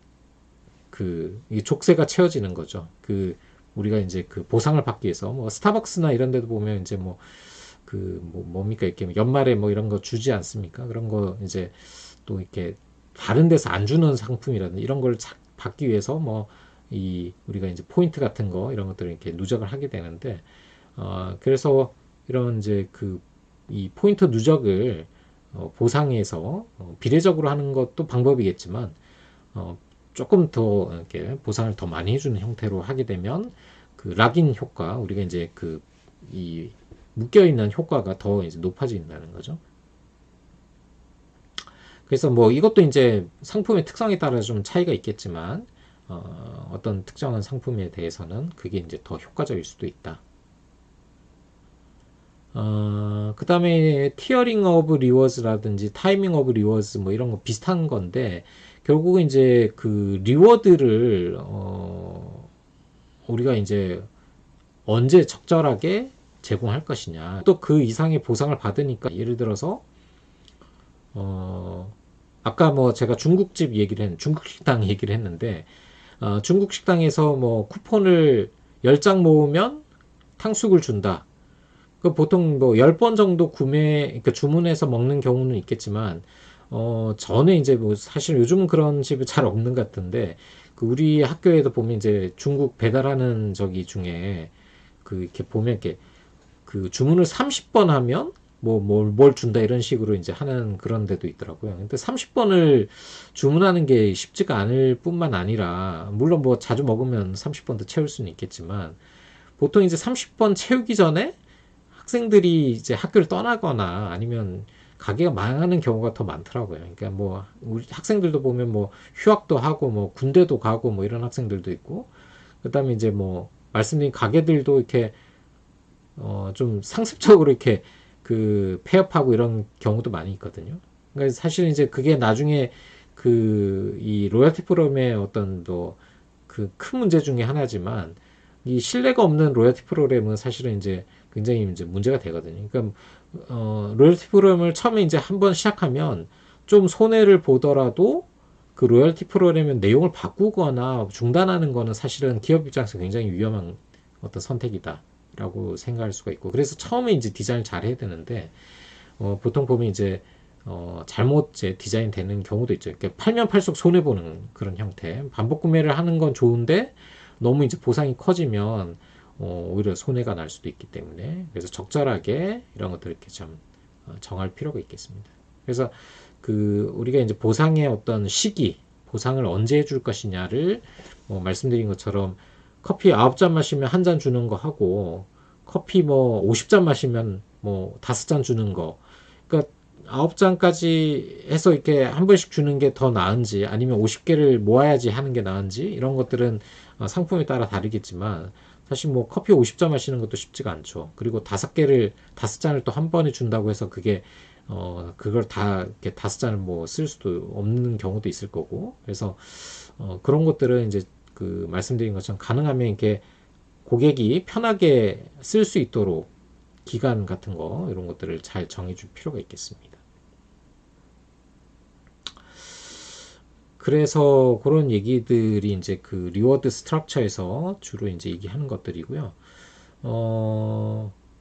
그 족쇄가 채워지는 거죠. 그 우리가 이제 그 보상을 받기 위해서 뭐 스타벅스나 이런 데도 보면 이제 뭐 그 뭡니까 이렇게 연말에 뭐 이런 거 주지 않습니까? 그런 거 이제 또 이렇게 다른 데서 안 주는 상품이라든지 이런 걸 받기 위해서 뭐 이 우리가 이제 포인트 같은 거 이런 것들을 이렇게 누적을 하게 되는데 그래서 이런 이제 그 이 포인트 누적을 보상해서 비례적으로 하는 것도 방법이겠지만 조금 더 이렇게 보상을 더 많이 해주는 형태로 하게 되면 그 락인 효과 우리가 이제 그 이 묶여 있는 효과가 더 이제 높아진다는 거죠. 그래서 뭐 이것도 이제 상품의 특성에 따라 좀 차이가 있겠지만 어떤 특정한 상품에 대해서는 그게 이제 더 효과적일 수도 있다. 그 다음에 티어링 오브 리워즈라든지 타이밍 오브 리워즈 뭐 이런 거 비슷한 건데 결국은 이제 그 리워드를 우리가 이제 언제 적절하게 제공할 것이냐 또 그 이상의 보상을 받으니까 예를 들어서 아까 뭐 제가 중국집 얘기를 중국 식당 얘기를 했는데 중국 식당에서 뭐 쿠폰을 10장 모으면 탕수육을 준다. 그 보통 뭐 10번 정도 그러니까 주문해서 먹는 경우는 있겠지만, 전에 이제 뭐 사실 요즘은 그런 집이 잘 없는 것 같은데, 그 우리 학교에도 보면 이제 중국 배달하는 저기 중에 그 이렇게 보면 이렇게 그 주문을 30번 하면 뭘 준다 이런 식으로 이제 하는 그런 데도 있더라고요. 근데 30번을 주문하는 게 쉽지가 않을 뿐만 아니라, 물론 뭐 자주 먹으면 30번도 채울 수는 있겠지만, 보통 이제 30번 채우기 전에 학생들이 이제 학교를 떠나거나 아니면 가게가 망하는 경우가 더 많더라고요. 그러니까 뭐 우리 학생들도 보면 뭐 휴학도 하고 뭐 군대도 가고 뭐 이런 학생들도 있고 그다음에 이제 뭐 말씀드린 가게들도 이렇게 좀 상습적으로 이렇게 그 폐업하고 이런 경우도 많이 있거든요. 그러니까 사실 이제 그게 나중에 그 이 로열티 프로그램의 어떤 뭐 그 큰 문제 중에 하나지만 이 신뢰가 없는 로열티 프로그램은 사실은 이제 굉장히 이제 문제가 되거든요. 그러니까 로열티 프로그램을 처음에 이제 한번 시작하면 좀 손해를 보더라도 그 로열티 프로그램의 내용을 바꾸거나 중단하는 거는 사실은 기업 입장에서 굉장히 위험한 어떤 선택이다라고 생각할 수가 있고, 그래서 처음에 이제 디자인을 잘 해야 되는데 보통 보면 이제 잘못 이제 디자인 되는 경우도 있죠. 그러니까 팔면 팔수록 손해 보는 그런 형태. 반복 구매를 하는 건 좋은데 너무 이제 보상이 커지면 오히려 손해가 날 수도 있기 때문에, 그래서 적절하게 이런 것들 이렇게 좀 정할 필요가 있겠습니다. 그래서 그 우리가 이제 보상의 어떤 시기, 보상을 언제 해줄 것이냐를 말씀드린 것처럼 커피 9잔 마시면 한 잔 주는 거 하고, 커피 뭐 50잔 마시면 뭐 5잔 주는 거. 그러니까 9잔까지 해서 이렇게 한 번씩 주는 게 더 나은지, 아니면 50개를 모아야지 하는 게 나은지, 이런 것들은 상품에 따라 다르겠지만, 사실 뭐 커피 50잔 마시는 것도 쉽지가 않죠. 그리고 5잔을 또 한 번에 준다고 해서 그게 그걸 다 이렇게 5잔을 뭐 쓸 수도 없는 경우도 있을 거고, 그래서 그런 것들은 이제 그 말씀드린 것처럼 가능하면 이렇게 고객이 편하게 쓸 수 있도록 기간 같은 거, 이런 것들을 잘 정해줄 필요가 있겠습니다. 그래서 그런 얘기들이 이제 그 리워드 스트럭처에서 주로 이제 얘기하는 것들이고요.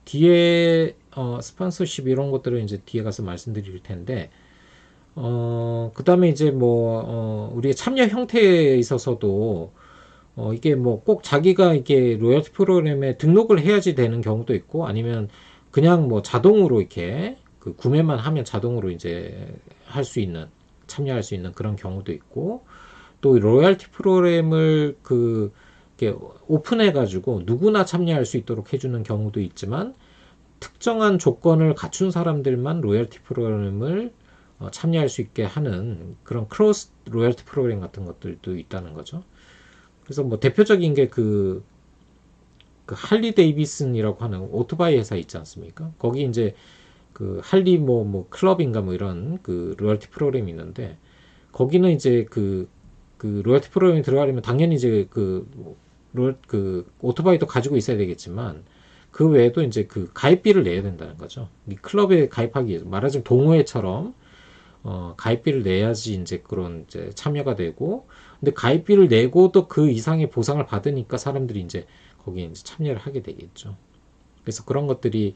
뒤에 스폰서십 이런 것들은 이제 뒤에 가서 말씀드릴 텐데, 그 다음에 이제 뭐 우리의 참여 형태에 있어서도 이게 뭐 꼭 자기가 이게 로열티 프로그램에 등록을 해야지 되는 경우도 있고, 아니면 그냥 뭐 자동으로 이렇게 그 구매만 하면 자동으로 이제 할 수 있는, 참여할 수 있는 그런 경우도 있고, 또 로열티 프로그램을 그 이렇게 오픈해 가지고 누구나 참여할 수 있도록 해주는 경우도 있지만, 특정한 조건을 갖춘 사람들만 로열티 프로그램을 참여할 수 있게 하는 그런 크로스 로열티 프로그램 같은 것들도 있다는 거죠. 그래서 뭐 대표적인 게 그 할리 데이비슨이라고 하는 오토바이 회사 있지 않습니까? 거기 이제 그 할리 뭐 클럽인가 뭐 이런 그 로열티 프로그램이 있는데, 거기는 이제 그 로열티 프로그램에 들어가려면 당연히 이제 그 오토바이도 가지고 있어야 되겠지만, 그 외에도 이제 그 가입비를 내야 된다는 거죠. 이 클럽에 가입하기 위해서, 말하자면 동호회처럼 가입비를 내야지 이제 그런 이제 참여가 되고, 근데 가입비를 내고도 그 이상의 보상을 받으니까 사람들이 이제 거기에 이제 참여를 하게 되겠죠. 그래서 그런 것들이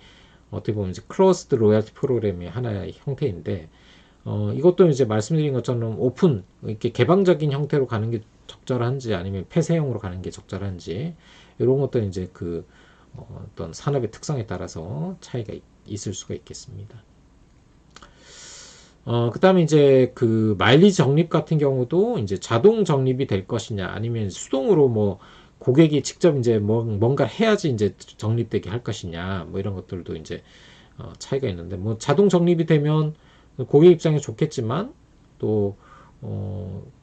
어떻게 보면 이제 클로스드 로열티 프로그램의 하나의 형태인데, 이것도 이제 말씀드린 것처럼 오픈, 이렇게 개방적인 형태로 가는 게 적절한지, 아니면 폐쇄형으로 가는 게 적절한지, 이런 것들은 이제 그 어떤 산업의 특성에 따라서 차이가 있을 수가 있겠습니다. 그 다음에 이제 그 마일리지 적립 같은 경우도 이제 자동 적립이 될 것이냐, 아니면 수동으로 뭐 고객이 직접 이제 뭔가 해야지 이제 적립되게 할 것이냐, 뭐 이런 것들도 이제 차이가 있는데, 뭐 자동 적립이 되면 고객 입장에 좋겠지만, 또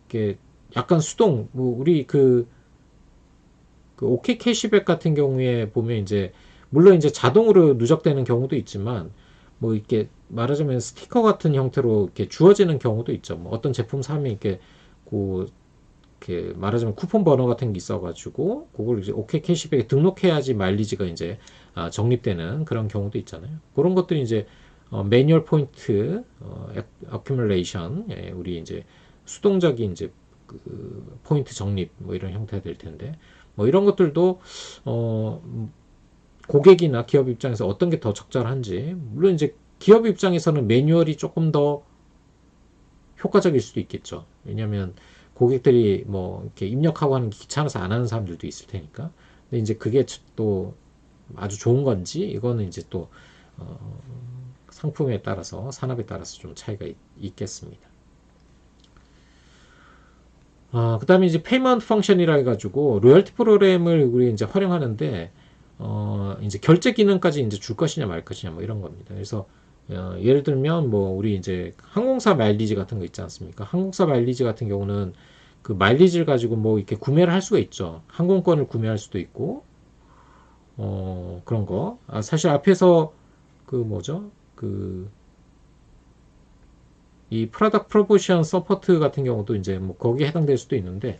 이게 약간 수동, 뭐 우리 그 OK 캐시백 같은 경우에 보면 이제 물론 이제 자동으로 누적되는 경우도 있지만, 뭐 이렇게 말하자면 스티커 같은 형태로 이렇게 주어지는 경우도 있죠. 뭐 어떤 제품 사면 이렇게 말하자면 쿠폰 번호 같은 게 있어가지고 그걸 이제 OK 캐시백에 등록해야지 마일리지가 이제 적립되는 그런 경우도 있잖아요. 그런 것들이 이제 매뉴얼 포인트 어큐뮬레이션, 우리 이제 수동적인 이제 그 포인트 적립 뭐 이런 형태가 될 텐데, 뭐 이런 것들도 고객이나 기업 입장에서 어떤 게 더 적절한지, 물론 이제 기업 입장에서는 매뉴얼이 조금 더 효과적일 수도 있겠죠. 왜냐하면 고객들이 뭐 이렇게 입력하고 하는 게 귀찮아서 안 하는 사람들도 있을 테니까. 근데 이제 그게 또 아주 좋은 건지, 이거는 이제 또 상품에 따라서, 산업에 따라서 좀 차이가 있겠습니다. 그 다음에 이제 페이먼트 펑션이라 해가지고 로열티 프로그램을 우리 이제 활용하는데, 이제 결제 기능까지 이제 줄 것이냐 말 것이냐 뭐 이런 겁니다. 그래서 예를 들면 뭐 우리 이제 항공사 마일리지 같은 거 있지 않습니까? 항공사 마일리지 같은 경우는 그 마일리지를 가지고 뭐 이렇게 구매를 할 수가 있죠. 항공권을 구매할 수도 있고, 그런 거. 사실 앞에서 그 뭐죠? 그 이 프로덕트 프로포션 서포트 같은 경우도 이제 뭐 거기에 해당될 수도 있는데,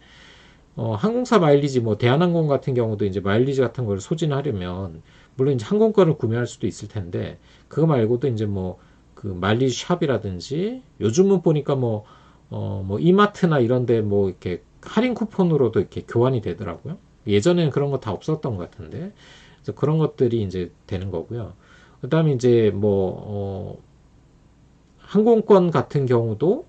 항공사 마일리지, 뭐 대한항공 같은 경우도 이제 마일리지 같은 걸 소진하려면 물론 이제 항공권을 구매할 수도 있을 텐데, 그거 말고도 이제 뭐 그 마일리지 샵이라든지, 요즘은 보니까 뭐 이마트나 이런데 뭐 이렇게 할인 쿠폰으로도 이렇게 교환이 되더라고요. 예전에는 그런 거 다 없었던 것 같은데, 그래서 그런 것들이 이제 되는 거고요. 그다음에 이제 항공권 같은 경우도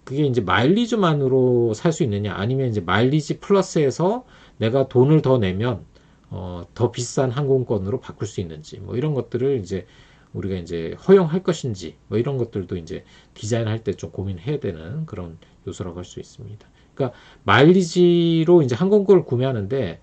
그게 이제 마일리지만으로 살 수 있느냐, 아니면 이제 마일리지 플러스해서 내가 돈을 더 내면 더 비싼 항공권으로 바꿀 수 있는지, 뭐 이런 것들을 이제 우리가 이제 허용할 것인지, 뭐 이런 것들도 이제 디자인할 때 좀 고민해야 되는 그런 요소라고 할 수 있습니다. 그러니까 마일리지로 이제 항공권을 구매하는데,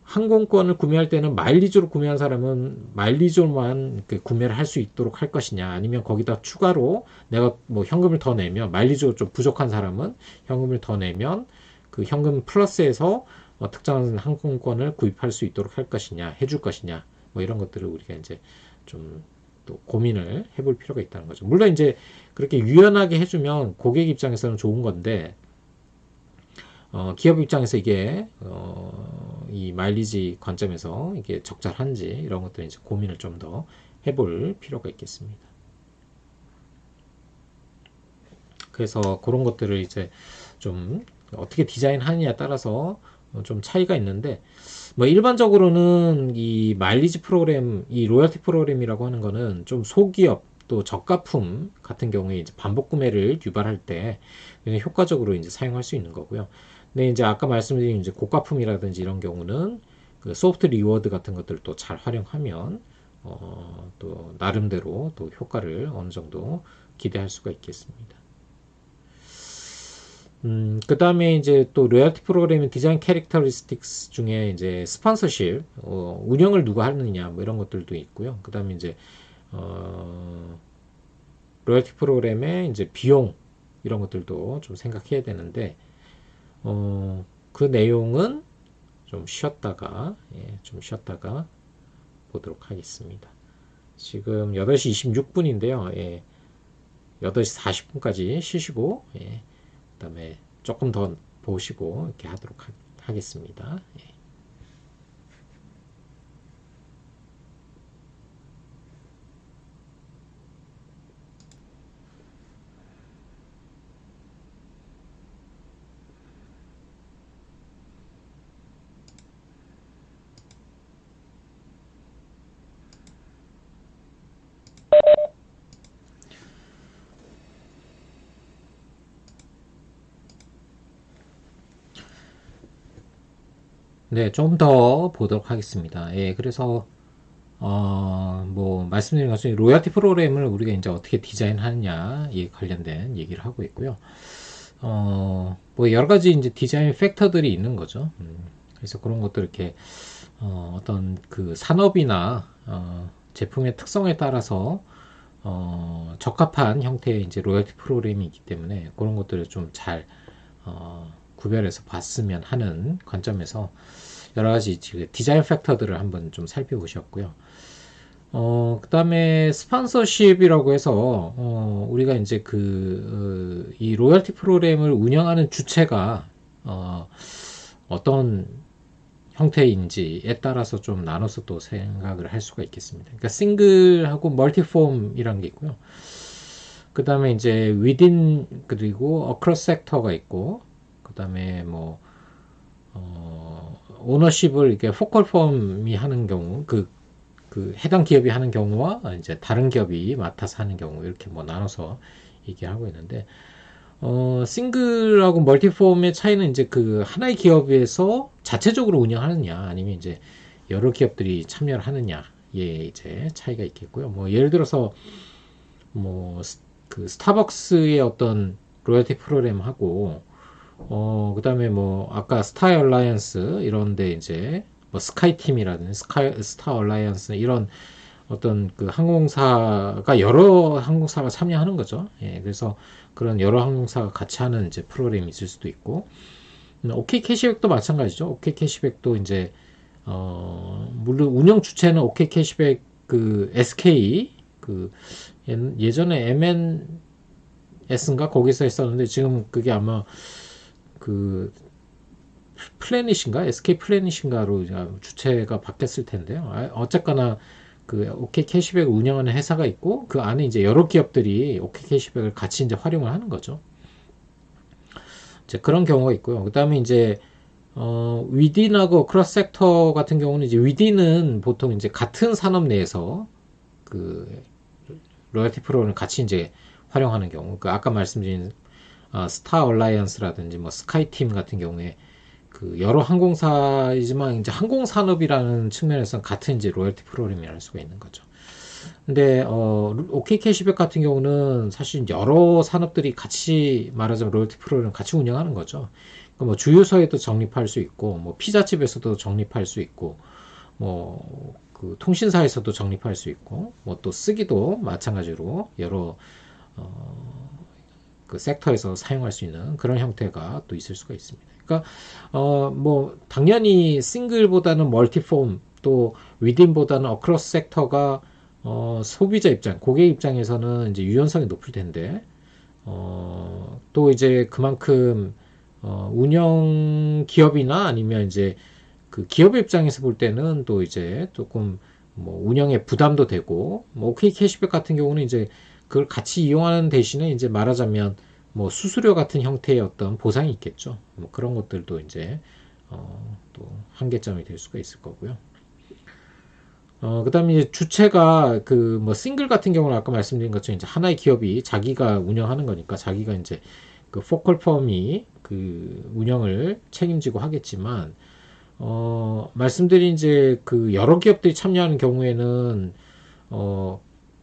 항공권을 구매할 때는 마일리지로 구매한 사람은 마일리지로만 구매를 할 수 있도록 할 것이냐, 아니면 거기다 추가로 내가 뭐 현금을 더 내면, 마일리지로 좀 부족한 사람은 현금을 더 내면 그 현금 플러스해서 특정한 항공권을 구입할 수 있도록 할 것이냐, 해줄 것이냐, 뭐 이런 것들을 우리가 이제 좀 또 고민을 해볼 필요가 있다는 거죠. 물론 이제 그렇게 유연하게 해주면 고객 입장에서는 좋은 건데, 기업 입장에서 이게 이 마일리지 관점에서 이게 적절한지, 이런 것들 이제 고민을 좀 더 해볼 필요가 있겠습니다. 그래서 그런 것들을 이제 좀 어떻게 디자인하느냐에 따라서 좀 차이가 있는데, 뭐 일반적으로는 이 마일리지 프로그램, 이 로열티 프로그램이라고 하는 거는 좀 소기업 또 저가품 같은 경우에 이제 반복 구매를 유발할 때 굉장히 효과적으로 이제 사용할 수 있는 거고요. 근데 이제 아까 말씀드린 이제 고가품이라든지 이런 경우는 그 소프트 리워드 같은 것들을 또 잘 활용하면 또 나름대로 또 효과를 어느 정도 기대할 수가 있겠습니다. 그 다음에 이제 또 로열티 프로그램의 디자인 캐릭터리스틱스 중에 이제 스폰서십, 운영을 누가 하느냐, 뭐 이런 것들도 있고요. 그 다음에 이제, 로열티 프로그램의 이제 비용, 이런 것들도 좀 생각해야 되는데, 그 내용은 좀 쉬었다가 보도록 하겠습니다. 지금 8시 26분인데요. 예, 8시 40분까지 쉬시고, 예, 그 다음에 조금 더 보시고 이렇게 하도록 하겠습니다. 예. 네, 좀 더 보도록 하겠습니다. 예, 그래서 뭐 말씀드린 것처럼 로열티 프로그램을 우리가 이제 어떻게 디자인하느냐에 관련된 얘기를 하고 있고요. 뭐 여러 가지 이제 디자인 팩터들이 있는 거죠. 그래서 그런 것들 이렇게 어떤 그 산업이나 제품의 특성에 따라서 적합한 형태의 이제 로열티 프로그램이 있기 때문에 그런 것들을 좀 잘 구별해서 봤으면 하는 관점에서 여러 가지 디자인 팩터들을 한번 좀 살펴보셨고요. 그 다음에 스폰서십이라고 해서 우리가 이제 이 로열티 프로그램을 운영하는 주체가 어떤 형태인지에 따라서 좀 나눠서 또 생각을 할 수가 있겠습니다. 그러니까 싱글하고 멀티폼이라는 게 있고요. 그 다음에 이제 within, 그리고 across sector가 있고, 그 다음에 뭐 오너십을 이렇게 포컬 펌이 하는 경우, 그 해당 기업이 하는 경우와 이제 다른 기업이 맡아서 하는 경우, 이렇게 뭐 나눠서 얘기하고 있는데, 싱글하고 멀티폼의 차이는 이제 그 하나의 기업에서 자체적으로 운영하느냐, 아니면 이제 여러 기업들이 참여를 하느냐에 이제 차이가 있겠고요. 뭐 예를 들어서 뭐 그 스타벅스의 어떤 로열티 프로그램하고 그 다음에 뭐 아까 스타 얼라이언스 이런데 이제 뭐 스카이팀이라든지 스타 얼라이언스 이런 어떤 그 항공사가 여러 항공사가 참여하는 거죠. 예, 그래서 그런 여러 항공사가 같이 하는 이제 프로그램이 있을 수도 있고, 오케이 캐시백도 마찬가지죠. 오케이 캐시백도 이제 물론 운영 주체는 오케이 캐시백 그 SK 그 예전에 MN S인가 거기서 했었는데 지금 그게 아마 그 플래닛인가 SK 플래닛인가로 주체가 바뀌었을 텐데요. 어쨌거나 그 OK 캐시백을 운영하는 회사가 있고 그 안에 이제 여러 기업들이 OK 캐시백을 같이 이제 활용을 하는 거죠. 이제 그런 경우가 있고요. 그다음에 이제 위딘하고 크로스 섹터 같은 경우는 이제 위딘은 보통 이제 같은 산업 내에서 그 로열티 프로그램을 같이 이제 활용하는 경우, 그 아까 말씀드린 스타 얼라이언스라든지 뭐 스카이팀 같은 경우에 그 여러 항공사이지만 이제 항공산업이라는 측면에서는 같은 이제 로열티 프로그램이랄 수가 있는 거죠. 근데 OK 캐시백 같은 경우는 사실 여러 산업들이 같이 말하자면 로열티 프로그램을 같이 운영하는 거죠. 그러니까 뭐 주유소에도 적립할 수 있고, 뭐 피자집에서도 적립할 수 있고, 뭐 그 통신사에서도 적립할 수 있고, 뭐 또 쓰기도 마찬가지로 여러 그 섹터에서 사용할 수 있는 그런 형태가 또 있을 수가 있습니다. 그러니까 뭐 당연히 싱글보다는 멀티폼 또 위딘보다는 어크로스 섹터가 소비자 입장, 고객 입장에서는 이제 유연성이 높을 텐데 또 이제 그만큼 운영 기업이나 아니면 이제 그 기업 입장에서 볼 때는 또 이제 조금 뭐 운영에 부담도 되고 뭐 OK 캐시백 같은 경우는 이제 그걸 같이 이용하는 대신에 이제 말하자면 뭐 수수료 같은 형태의 어떤 보상이 있겠죠. 뭐 그런 것들도 이제 또 한계점이 될 수가 있을 거고요. 그다음에 이제 주체가 그 뭐 싱글 같은 경우는 아까 말씀드린 것처럼 이제 하나의 기업이 자기가 운영하는 거니까 자기가 이제 그 포컬 펌이 그 운영을 책임지고 하겠지만 말씀드린 이제 그 여러 기업들이 참여하는 경우에는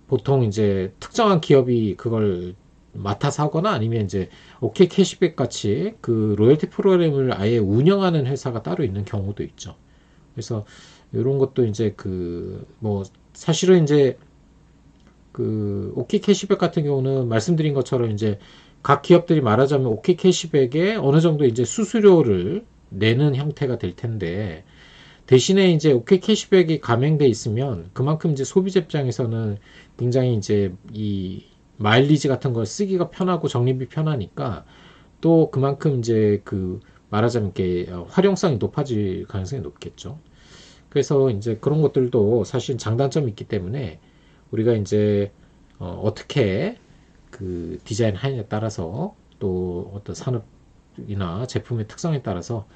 보통 이제 특정한 기업이 그걸 맡아서 하거나 아니면 이제 OK 캐시백 같이 그 로열티 프로그램을 아예 운영하는 회사가 따로 있는 경우도 있죠. 그래서 이런 것도 이제 그 뭐 사실은 이제 그 OK 캐시백 같은 경우는 말씀드린 것처럼 이제 각 기업들이 말하자면 OK 캐시백에 어느 정도 이제 수수료를 내는 형태가 될 텐데 대신에 이제 OK 캐시백이 가맹돼 있으면 그만큼 이제 소비자 입장에서는 굉장히 이제 이 마일리지 같은 걸 쓰기가 편하고 적립이 편하니까 또 그만큼 이제 그 말하자면 이렇게 활용성이 높아질 가능성이 높겠죠. 그래서 이제 그런 것들도 사실 장단점이 있기 때문에 우리가 이제 어떻게 그 디자인 하느냐에 따라서 또 어떤 산업이나 제품의 특성에 따라서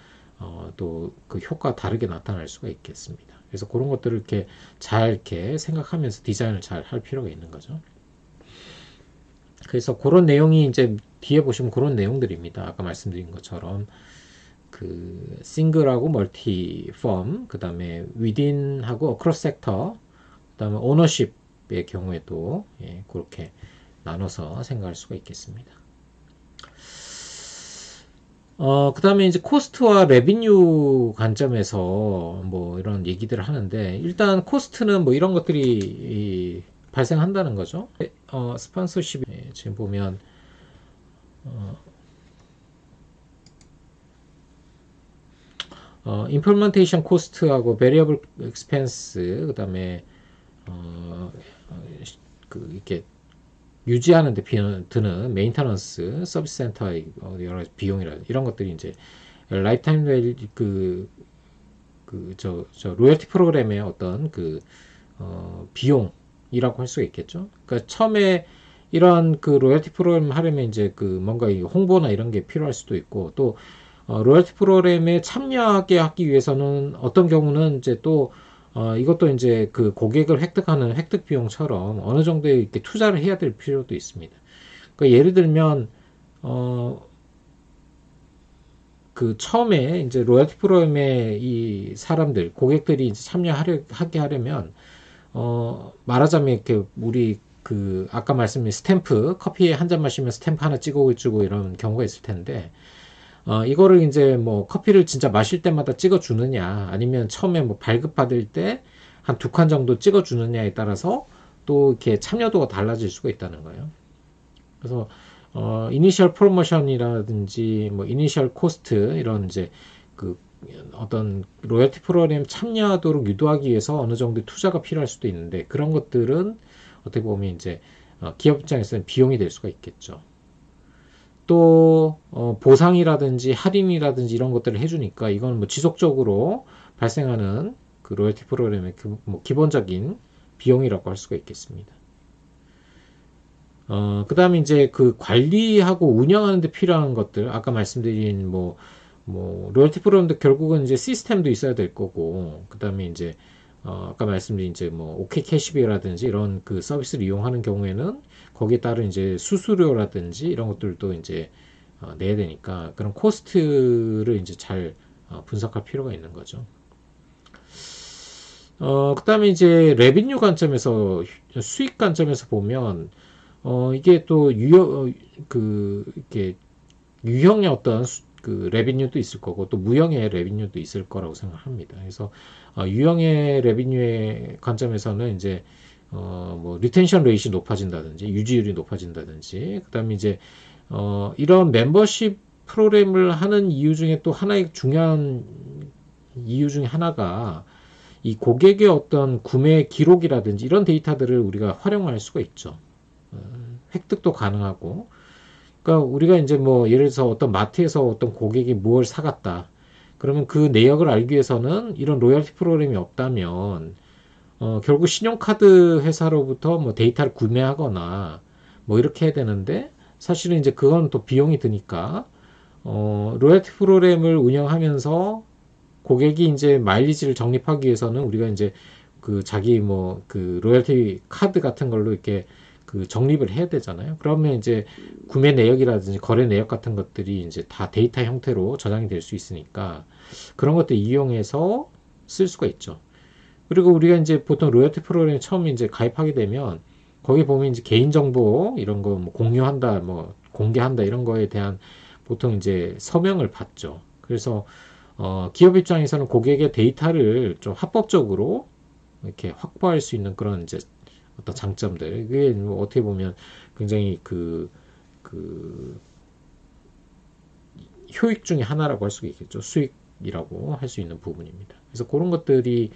또 그 효과가 다르게 나타날 수가 있겠습니다. 그래서 그런 것들을 이렇게 잘 이렇게 생각하면서 디자인을 잘 할 필요가 있는 거죠. 그래서 그런 내용이 이제 뒤에 보시면 그런 내용들입니다. 아까 말씀드린 것처럼 그 싱글하고 멀티 펌, 그 다음에 위딘하고 어크로스 섹터, 그 다음에 오너십의 경우에도 예, 그렇게 나눠서 생각할 수가 있겠습니다. 그 다음에 이제 코스트와 레비뉴 관점에서 뭐 이런 얘기들을 하는데, 일단 코스트는 뭐 이런 것들이 발생한다는 거죠. 스폰서십, 지금 보면, 임플멘테이션 코스트하고 베리어블 익스펜스, 그 다음에, 그, 이렇게 유지하는 데 드는 메인터넌스, 서비스 센터의 여러 가지 비용이라 이런 것들이 이제 라이프타임 밸류 저 로열티 프로그램의 어떤 그 비용이라고 할 수가 있겠죠. 그러니까 처음에 이런 그 로열티 프로그램 하려면 이제 그 뭔가 홍보나 이런 게 필요할 수도 있고 또 로열티 프로그램에 참여하게 하기 위해서는 어떤 경우는 이제 또 이것도 이제 그 고객을 획득하는 획득 비용처럼 어느 정도의 이렇게 투자를 해야 될 필요도 있습니다. 그러니까 예를 들면, 그 처음에 이제 로열티 프로그램에 이 사람들, 고객들이 이제 하게 하려면, 말하자면 이렇게 우리 그 아까 말씀드린 스탬프, 커피 한 잔 마시면 스탬프 하나 찍어주고 이런 경우가 있을 텐데, 이거를 이제 뭐 커피를 진짜 마실 때마다 찍어주느냐, 아니면 처음에 뭐 발급받을 때 한 두 칸 정도 찍어주느냐에 따라서 또 이렇게 참여도가 달라질 수가 있다는 거예요. 그래서, 이니셜 프로모션이라든지 뭐 이니셜 코스트, 이런 이제 그 어떤 로열티 프로그램 참여하도록 유도하기 위해서 어느 정도 투자가 필요할 수도 있는데, 그런 것들은 어떻게 보면 이제 기업 입장에서는 비용이 될 수가 있겠죠. 또 보상이라든지 할인이라든지 이런 것들을 해주니까 이건 뭐 지속적으로 발생하는 그 로열티 프로그램의 뭐 기본적인 비용이라고 할 수가 있겠습니다. 그 다음에 이제 그 관리하고 운영하는 데 필요한 것들, 아까 말씀드린 로열티 프로그램도 결국은 이제 시스템도 있어야 될 거고, 그 다음에 이제, 아까 말씀드린 이제 오케이 캐시백이라든지 이런 그 서비스를 이용하는 경우에는 거기에 따른 이제 수수료라든지 이런 것들도 이제 내야 되니까 그런 코스트를 이제 잘 분석할 필요가 있는 거죠. 그 다음에 이제 레비뉴 관점에서, 수익 관점에서 보면, 이게 또 이렇게 유형의 어떤 그 레비뉴도 있을 거고, 또 무형의 레비뉴도 있을 거라고 생각합니다. 그래서, 유형의 레비뉴의 관점에서는 이제, 리텐션 레이시 높아진다든지, 유지율이 높아진다든지, 그 다음에 이제, 이런 멤버십 프로그램을 하는 이유 중에 또 하나의 중요한 이유 중에 하나가, 이 고객의 어떤 구매 기록이라든지 이런 데이터들을 우리가 활용할 수가 있죠. 획득도 가능하고. 그러니까 우리가 이제 예를 들어서 어떤 마트에서 어떤 고객이 무엇을 사갔다. 그러면 그 내역을 알기 위해서는 이런 로열티 프로그램이 없다면, 결국 신용카드 회사로부터 데이터를 구매하거나 이렇게 해야 되는데, 사실은 이제 그건 또 비용이 드니까, 로열티 프로그램을 운영하면서 고객이 이제 마일리지를 적립하기 위해서는 우리가 이제 그 자기 그 로열티 카드 같은 걸로 이렇게 그 적립을 해야 되잖아요. 그러면 이제 구매 내역이라든지 거래 내역 같은 것들이 이제 다 데이터 형태로 저장이 될 수 있으니까 그런 것들 이용해서 쓸 수가 있죠. 그리고 우리가 이제 보통 로열티 프로그램에 처음 이제 가입하게 되면 거기 보면 이제 개인정보 이런 거 공유한다, 공개한다 이런 거에 대한 보통 이제 서명을 받죠. 그래서 기업 입장에서는 고객의 데이터를 좀 합법적으로 이렇게 확보할 수 있는 그런 이제 어떤 장점들. 그게 어떻게 보면 굉장히 그 효익 중에 하나라고 할 수가 있겠죠. 수익이라고 할 수 있는 부분입니다. 그래서 그런 것들이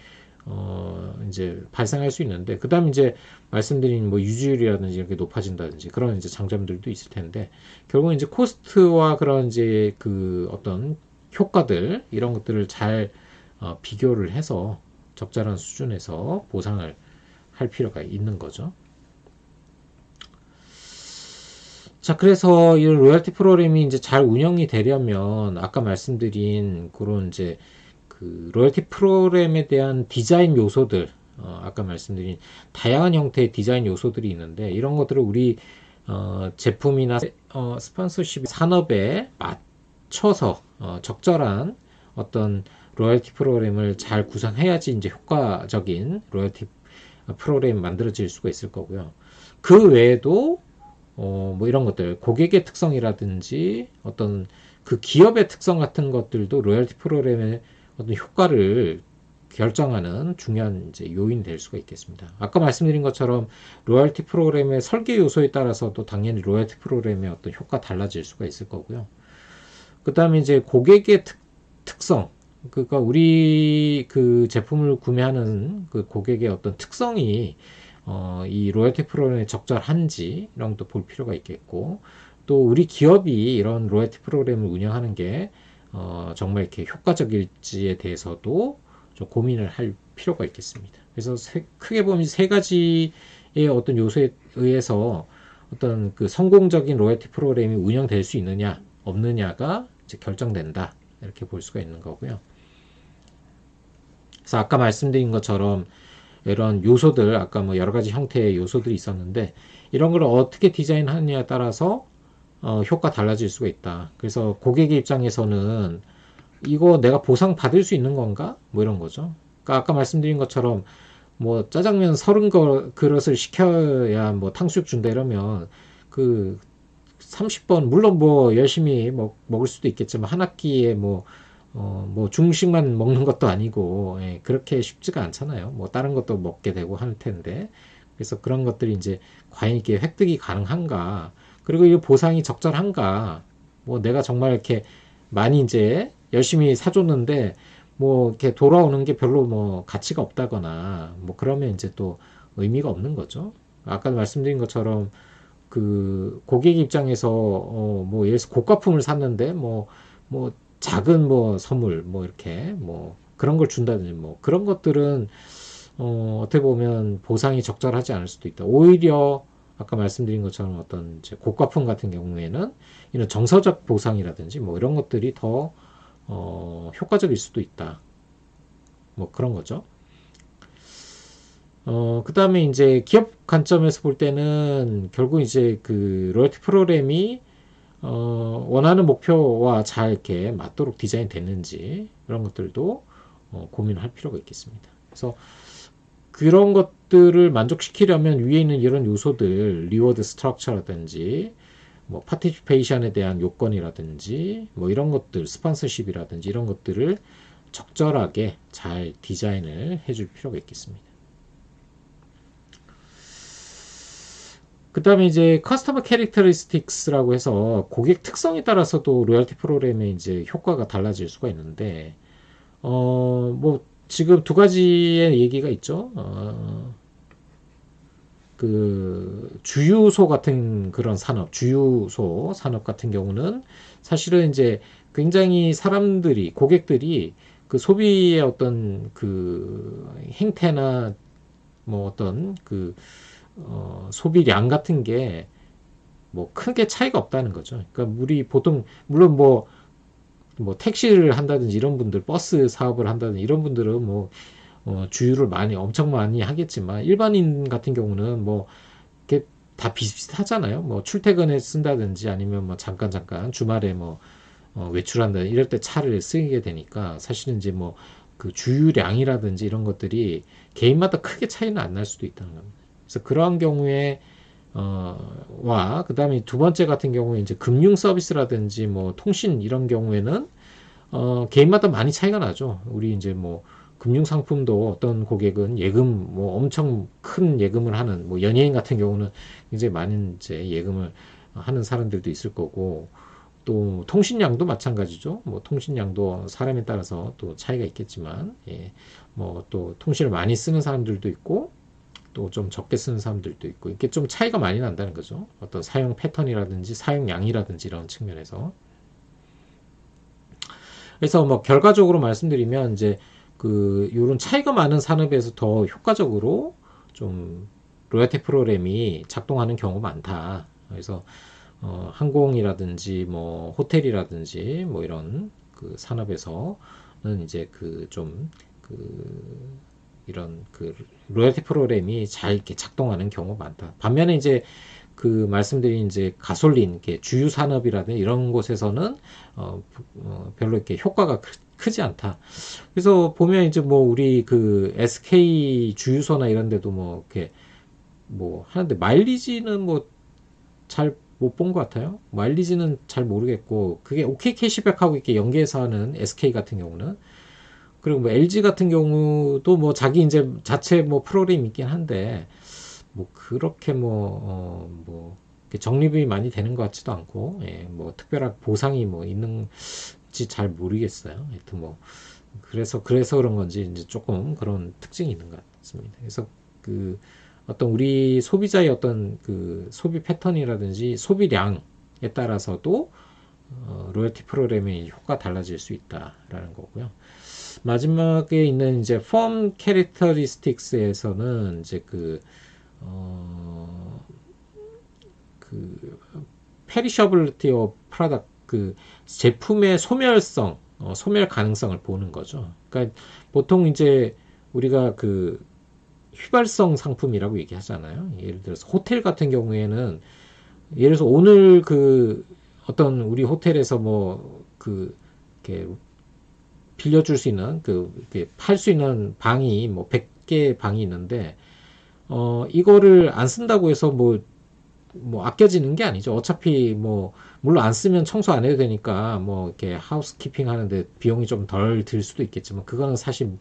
이제 발생할 수 있는데, 그 다음 이제 말씀드린 유지율이라든지 이렇게 높아진다든지 그런 이제 장점들도 있을 텐데, 결국은 이제 코스트와 그런 이제 그 어떤 효과들, 이런 것들을 잘 비교를 해서 적절한 수준에서 보상을 할 필요가 있는 거죠. 자, 그래서 이 로열티 프로그램이 이제 잘 운영이 되려면 아까 말씀드린 그런 이제 그 로열티 프로그램에 대한 디자인 요소들, 아까 말씀드린 다양한 형태의 디자인 요소들이 있는데 이런 것들을 우리 제품이나 스폰서십 산업에 맞춰서 적절한 어떤 로열티 프로그램을 잘 구성해야지 이제 효과적인 로열티 프로그램이 만들어질 수가 있을 거고요. 그 외에도 이런 것들, 고객의 특성이라든지 어떤 그 기업의 특성 같은 것들도 로열티 프로그램의 어떤 효과를 결정하는 중요한 이제 요인이 될 수가 있겠습니다. 아까 말씀드린 것처럼 로열티 프로그램의 설계 요소에 따라서도 당연히 로열티 프로그램의 어떤 효과 달라질 수가 있을 거고요. 그 다음에 이제 고객의 특성, 그러니까 우리 그 제품을 구매하는 그 고객의 어떤 특성이 이 로열티 프로그램에 적절한지 이런 것도 볼 필요가 있겠고, 또 우리 기업이 이런 로열티 프로그램을 운영하는 게 정말 이렇게 효과적일지에 대해서도 좀 고민을 할 필요가 있겠습니다. 그래서 크게 보면 세 가지의 어떤 요소에 의해서 어떤 그 성공적인 로열티 프로그램이 운영될 수 있느냐 없느냐가 이제 결정된다, 이렇게 볼 수가 있는 거고요. 그래서 아까 말씀드린 것처럼 이런 요소들, 아까 여러 가지 형태의 요소들이 있었는데 이런 걸 어떻게 디자인하느냐에 따라서 효과 달라질 수가 있다. 그래서 고객의 입장에서는 이거 내가 보상 받을 수 있는 건가? 이런 거죠. 그러니까 아까 말씀드린 것처럼 짜장면 30그릇을 시켜야 탕수육 준다 이러면 그 30번 물론 열심히 먹을 수도 있겠지만 한 학기에 중식만 먹는 것도 아니고, 그렇게 쉽지가 않잖아요. 다른 것도 먹게 되고 할 텐데. 그래서 그런 것들이 이제 과연 이게 획득이 가능한가? 그리고 이 보상이 적절한가? 내가 정말 이렇게 많이 이제 열심히 사줬는데, 이렇게 돌아오는 게 별로 가치가 없다거나, 그러면 이제 또 의미가 없는 거죠. 아까 말씀드린 것처럼 그 고객 입장에서 뭐 예를 들어서 고가품을 샀는데 뭐 작은 뭐 선물 뭐 이렇게 뭐 그런 걸 준다든지 뭐 그런 것들은 어떻게 보면 보상이 적절하지 않을 수도 있다. 오히려 아까 말씀드린 것처럼 어떤 이제 고가품 같은 경우에는 이런 정서적 보상이라든지 뭐 이런 것들이 더 효과적일 수도 있다. 뭐 그런 거죠. 그 다음에 이제 기업 관점에서 볼 때는 결국 이제 그 로열티 프로그램이 원하는 목표와 잘 이렇게 맞도록 디자인 됐는지 이런 것들도 고민할 필요가 있겠습니다. 그래서 그런 것들을 만족시키려면 위에 있는 이런 요소들, 리워드 스트럭처라든지 뭐 파티시페이션에 대한 요건이라든지 뭐 이런 것들, 스폰서십이라든지 이런 것들을 적절하게 잘 디자인을 해줄 필요가 있겠습니다. 그 다음에 이제 커스터머 캐릭터리스틱스라고 해서 고객 특성에 따라서도 로열티 프로그램의 이제 효과가 달라질 수가 있는데 뭐 지금 두 가지의 얘기가 있죠. 그 주유소 같은 그런 산업, 주유소 산업 같은 경우는 사실은 이제 굉장히 사람들이 고객들이 그 소비의 어떤 그 행태나 뭐 어떤 그 소비량 같은 게 뭐 크게 차이가 없다는 거죠. 그러니까 우리 보통 물론 뭐 택시를 한다든지 이런 분들 버스 사업을 한다든지 이런 분들은 뭐 주유를 많이 엄청 많이 하겠지만 일반인 같은 경우는 뭐 이게 다 비슷비슷하잖아요. 뭐 출퇴근에 쓴다든지 아니면 뭐 잠깐 주말에 뭐 외출한다 이럴 때 차를 쓰게 되니까 사실은 이제 뭐 그 주유량이라든지 이런 것들이 개인마다 크게 차이는 안 날 수도 있다는 겁니다. 그래서 그러한 경우에 와 그다음에 두 번째 같은 경우에 이제 금융 서비스라든지 뭐 통신 이런 경우에는 개인마다 많이 차이가 나죠. 우리 이제 뭐 금융 상품도 어떤 고객은 예금 뭐 엄청 큰 예금을 하는 뭐 연예인 같은 경우는 굉장히 많은 이제 예금을 하는 사람들도 있을 거고 또 통신량도 마찬가지죠. 뭐 통신량도 사람에 따라서 또 차이가 있겠지만 예. 뭐 또 통신을 많이 쓰는 사람들도 있고 또 좀 적게 쓰는 사람들도 있고 이렇게 좀 차이가 많이 난다는 거죠. 어떤 사용 패턴이라든지 사용량이라든지 이런 측면에서. 그래서 뭐 결과적으로 말씀드리면 이제 그 요런 차이가 많은 산업에서 더 효과적으로 좀 로열티 프로그램이 작동하는 경우가 많다. 그래서 항공이라든지 뭐 호텔이라든지 뭐 이런 그 산업에서는 이제 그 좀 그 이런 그 로열티 프로그램이 잘 이렇게 작동하는 경우가 많다. 반면에 이제 그 말씀드린 이제 가솔린, 이렇게 주유 산업이라든지 이런 곳에서는 별로 이렇게 효과가 크지 않다. 그래서 보면 이제 뭐 우리 그 SK 주유소나 이런 데도 뭐 이렇게 뭐 하는데 마일리지는 뭐 잘 못 본 것 같아요. 마일리지는 잘 모르겠고 그게 OK 캐시백하고 이렇게 연계해서 하는 SK 같은 경우는 그리고 뭐 LG 같은 경우도 뭐 자기 이제 자체 뭐 프로그램이 있긴 한데 뭐 그렇게 뭐 적립이 많이 되는 것 같지도 않고 예, 뭐 특별한 보상이 뭐 있는지 잘 모르겠어요. 하여튼 뭐 그래서 그런 건지 이제 조금 그런 특징이 있는 것 같습니다. 그래서 그 어떤 우리 소비자의 어떤 그 소비 패턴이라든지 소비량에 따라서도 로열티 프로그램의 효과가 달라질 수 있다라는 거고요. 마지막에 있는 이제 폼 캐릭터리스틱스에서는 이제 그 페리셔블리티 오브 프로덕트 그 제품의 소멸성, 소멸 가능성을 보는 거죠. 그러니까 보통 이제 우리가 그 휘발성 상품이라고 얘기하잖아요. 예를 들어서 호텔 같은 경우에는 예를 들어서 오늘 그 어떤 우리 호텔에서 뭐그 이렇게 빌려줄 수 있는 그 팔 수 있는 방이 뭐 100개 방이 있는데 이거를 안 쓴다고 해서 뭐 아껴지는 게 아니죠. 어차피 뭐 물론 안 쓰면 청소 안 해도 되니까 뭐 이렇게 하우스키핑 하는데 비용이 좀 덜 들 수도 있겠지만 그거는 사실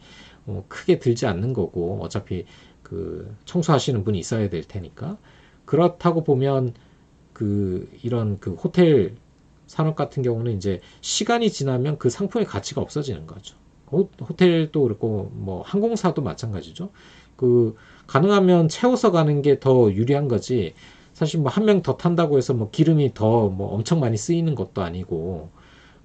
크게 들지 않는 거고 어차피 그 청소하시는 분이 있어야 될 테니까 그렇다고 보면 그 이런 그 호텔 산업 같은 경우는 이제 시간이 지나면 그 상품의 가치가 없어지는 거죠. 호텔도 그렇고 뭐 항공사도 마찬가지죠. 그 가능하면 채워서 가는 게 더 유리한 거지. 사실 뭐 한 명 더 탄다고 해서 뭐 기름이 더 뭐 엄청 많이 쓰이는 것도 아니고,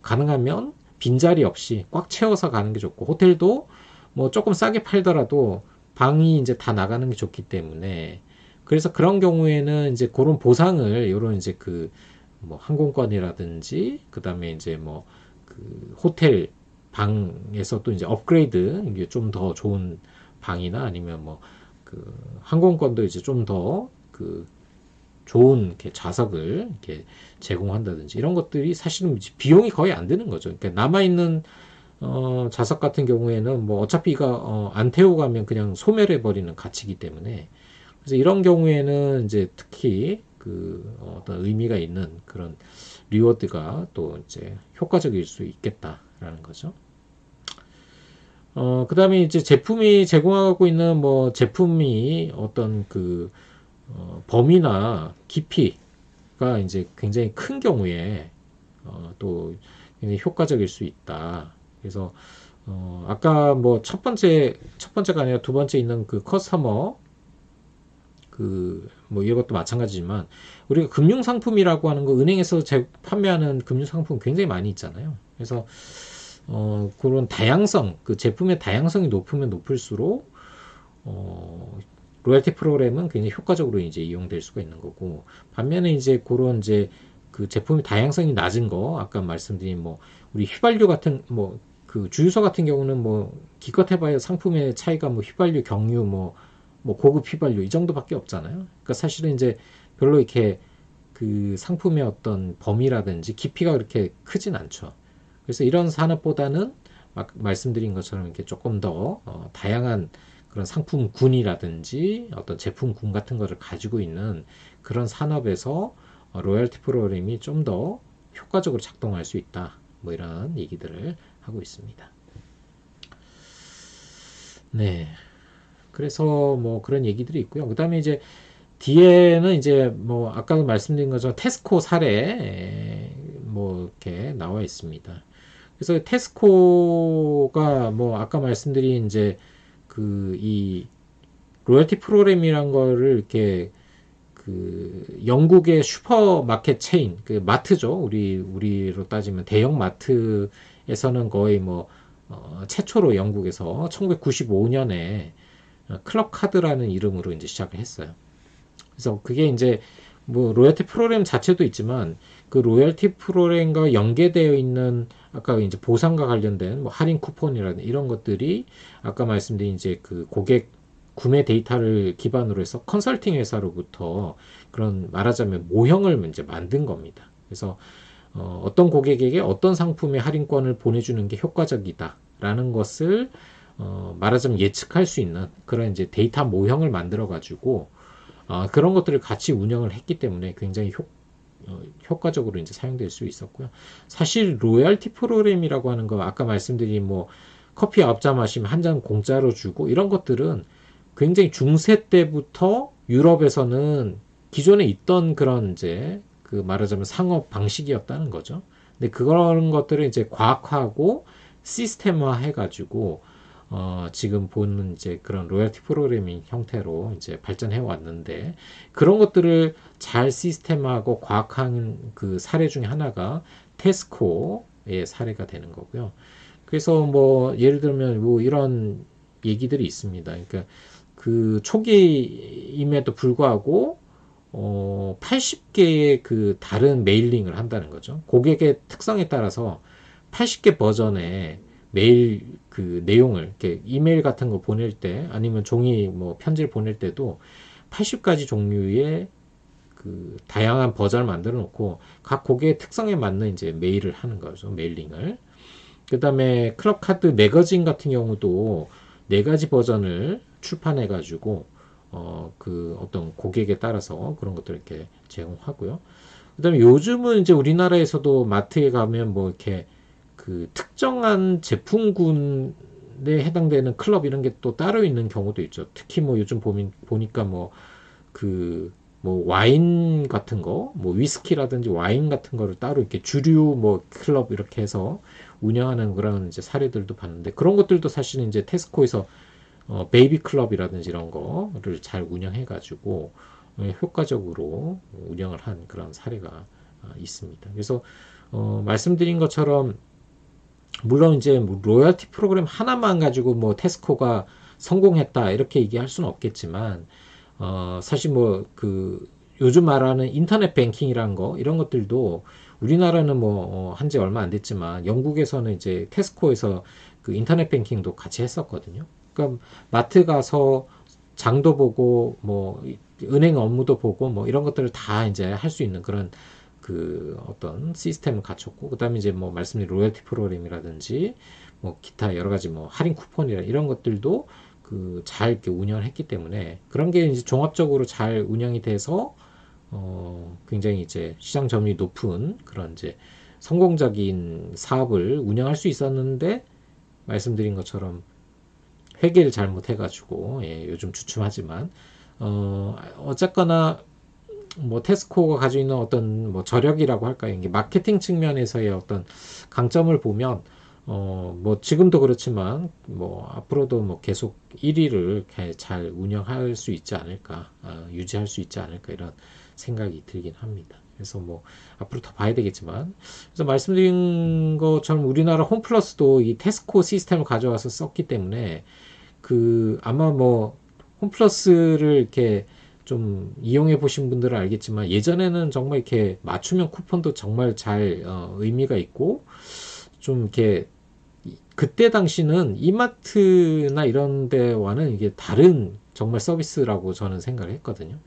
가능하면 빈자리 없이 꽉 채워서 가는 게 좋고, 호텔도 뭐 조금 싸게 팔더라도 방이 이제 다 나가는 게 좋기 때문에, 그래서 그런 경우에는 이제 그런 보상을 요런 이제 그 뭐 항공권이라든지 그다음에 이제 뭐 그 호텔 방에서 또 이제 업그레이드, 이게 좀 더 좋은 방이나 아니면 뭐 그 항공권도 이제 좀 더 그 좋은 이렇게 좌석을 이렇게 제공한다든지 이런 것들이 사실은 비용이 거의 안 드는 거죠. 그러니까 남아있는 좌석 같은 경우에는 뭐 어차피 안 태우고 가면 그냥 소멸해 버리는 가치이기 때문에, 그래서 이런 경우에는 이제 특히 그 어떤 의미가 있는 그런 리워드가 또 이제 효과적일 수 있겠다라는 거죠. 그 다음에 이제 제품이 제공하고 있는 뭐 제품이 어떤 그 범위나 깊이가 이제 굉장히 큰 경우에 또 굉장히 효과적일 수 있다. 그래서 아까 뭐 첫 번째가 아니라 두 번째 있는 그 커스터머 그 뭐 이것도 마찬가지지만, 우리가 금융 상품이라고 하는 거, 은행에서 판매하는 금융 상품 굉장히 많이 있잖아요. 그래서 그런 다양성, 그 제품의 다양성이 높으면 높을수록 로열티 프로그램은 굉장히 효과적으로 이제 이용될 수가 있는 거고, 반면에 이제 그런 이제 그 제품의 다양성이 낮은 거, 아까 말씀드린 뭐 우리 휘발유 같은 뭐 그 주유소 같은 경우는 뭐 기껏 해봐야 상품의 차이가 뭐 휘발유, 경유, 뭐 고급 휘발유 이 정도밖에 없잖아요. 그러니까 사실은 이제 별로 이렇게 그 상품의 어떤 범위라든지 깊이가 그렇게 크진 않죠. 그래서 이런 산업보다는 막 말씀드린 것처럼 이렇게 조금 더 다양한 그런 상품군이라든지 어떤 제품군 같은 거를 가지고 있는 그런 산업에서 로열티 프로그램이 좀 더 효과적으로 작동할 수 있다. 뭐 이런 얘기들을 하고 있습니다. 네. 그래서 뭐 그런 얘기들이 있고요. 그 다음에 이제 뒤에는 이제 뭐 아까 말씀드린 것처럼 테스코 사례 뭐 이렇게 나와 있습니다. 그래서 테스코가 뭐 아까 말씀드린 이제 그 이 로열티 프로그램이란 거를 이렇게 그 영국의 슈퍼마켓 체인, 그 마트죠. 우리로 따지면 대형 마트에서는 거의 뭐 최초로 영국에서 1995년에 클럽 카드라는 이름으로 이제 시작을 했어요. 그래서 그게 이제 뭐 로열티 프로그램 자체도 있지만, 그 로열티 프로그램과 연계되어 있는 아까 이제 보상과 관련된 뭐 할인 쿠폰이라든 이런 것들이 아까 말씀드린 이제 그 고객 구매 데이터를 기반으로 해서 컨설팅 회사로부터 그런 말하자면 모형을 이제 만든 겁니다. 그래서 어떤 고객에게 어떤 상품의 할인권을 보내주는 게 효과적이다라는 것을 말하자면 예측할 수 있는 그런 이제 데이터 모형을 만들어 가지고 그런 것들을 같이 운영을 했기 때문에 굉장히 효과적으로 이제 사용될 수 있었고요. 사실 로열티 프로그램이라고 하는 거, 아까 말씀드린 뭐 커피 9잔 마시면 한 잔 공짜로 주고 이런 것들은 굉장히 중세 때부터 유럽에서는 기존에 있던 그런 이제 그 말하자면 상업 방식이었다는 거죠. 근데 그런 것들을 이제 과학화하고 시스템화 해가지고 지금 보는 이제 그런 로열티 프로그래밍 형태로 이제 발전해 왔는데, 그런 것들을 잘 시스템화하고 과학한 그 사례 중에 하나가 테스코의 사례가 되는 거고요. 그래서 뭐 예를 들면 뭐 이런 얘기들이 있습니다. 그러니까 그 초기임에도 불구하고 80개의 그 다른 메일링을 한다는 거죠. 고객의 특성에 따라서 80개 버전의 메일 그 내용을 이렇게 이메일 같은 거 보낼 때 아니면 종이 뭐 편지를 보낼 때도 80가지 종류의 그 다양한 버전을 만들어 놓고 각 고객의 특성에 맞는 이제 메일을 하는 거죠. 메일링을. 그 다음에 클럽 카드 매거진 같은 경우도 4가지 버전을 출판해 가지고 그 어떤 고객에 따라서 그런 것들을 이렇게 제공하고요. 그 다음에 요즘은 이제 우리나라에서도 마트에 가면 뭐 이렇게 그 특정한 제품군에 해당되는 클럽 이런 게 또 따로 있는 경우도 있죠. 특히 뭐 요즘 보니까 뭐 그 뭐 와인 같은 거, 뭐 위스키라든지 와인 같은 거를 따로 이렇게 주류 뭐 클럽 이렇게 해서 운영하는 그런 이제 사례들도 봤는데, 그런 것들도 사실은 이제 테스코에서 베이비 클럽이라든지 이런 거를 잘 운영해 가지고 효과적으로 운영을 한 그런 사례가 있습니다. 그래서 말씀드린 것처럼 물론 이제 뭐 로열티 프로그램 하나만 가지고 뭐 테스코가 성공했다 이렇게 얘기할 수는 없겠지만 사실 뭐 그 요즘 말하는 인터넷 뱅킹이란 거 이런 것들도 우리나라는 뭐 한지 얼마 안 됐지만 영국에서는 이제 테스코에서 그 인터넷 뱅킹도 같이 했었거든요. 그러니까 마트 가서 장도 보고 뭐 은행 업무도 보고 뭐 이런 것들을 다 이제 할 수 있는 그런 그 어떤 시스템을 갖췄고 그다음에 이제 뭐 말씀드린 로열티 프로그램이라든지 뭐 기타 여러 가지 뭐 할인 쿠폰이라 이런 것들도 그 잘 이렇게 운영을 했기 때문에 그런 게 이제 종합적으로 잘 운영이 돼서 굉장히 이제 시장 점유율이 높은 그런 이제 성공적인 사업을 운영할 수 있었는데 말씀드린 것처럼 회계를 잘못해가지고 예, 요즘 주춤하지만 어쨌거나 뭐 테스코가 가지고 있는 어떤 뭐 저력이라고 할까요? 이게 마케팅 측면에서의 어떤 강점을 보면 뭐 지금도 그렇지만 뭐 앞으로도 뭐 계속 1위를 잘 운영할 수 있지 않을까, 유지할 수 있지 않을까 이런 생각이 들긴 합니다. 그래서 뭐 앞으로 더 봐야 되겠지만 그래서 말씀드린 것처럼 우리나라 홈플러스도 이 테스코 시스템을 가져와서 썼기 때문에 그 아마 뭐 홈플러스를 이렇게 좀 이용해 보신 분들은 알겠지만 예전에는 정말 이렇게 맞춤형 쿠폰도 정말 잘 의미가 있고 좀 이렇게 그때 당시는 이마트나 이런 데와는 이게 다른 정말 서비스라고 저는 생각을 했거든요.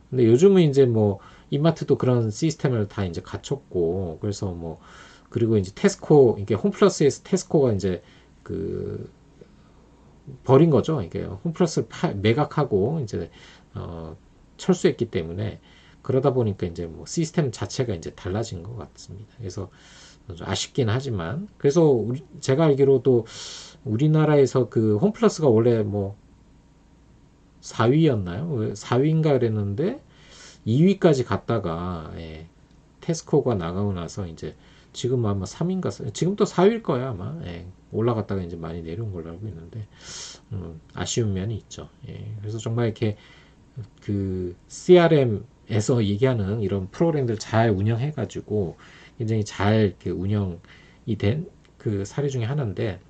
근데 요즘은 이제 뭐 이마트도 그런 시스템을 다 이제 갖췄고 그래서 뭐 그리고 이제 테스코 이게 홈플러스에서 테스코가 이제 그 버린 거죠. 이게 홈플러스 매각하고 이제 철수했기 때문에 그러다 보니까 이제 뭐 시스템 자체가 이제 달라진 것 같습니다. 그래서 좀 아쉽긴 하지만 그래서 제가 알기로도 우리나라에서 그 홈플러스가 원래 뭐 4위였나요? 4위인가 그랬는데 2위까지 갔다가 예, 테스코가 나가고 나서 이제 지금 아마 3위인가 지금 또 4위일 거야 아마 예, 올라갔다가 이제 많이 내려온 걸로 알고 있는데 아쉬운 면이 있죠. 예, 그래서 정말 이렇게 그 CRM에서 얘기하는 이런 프로그램들 잘 운영해가지고 굉장히 잘 이렇게 운영이 된 그 사례 중에 하나인데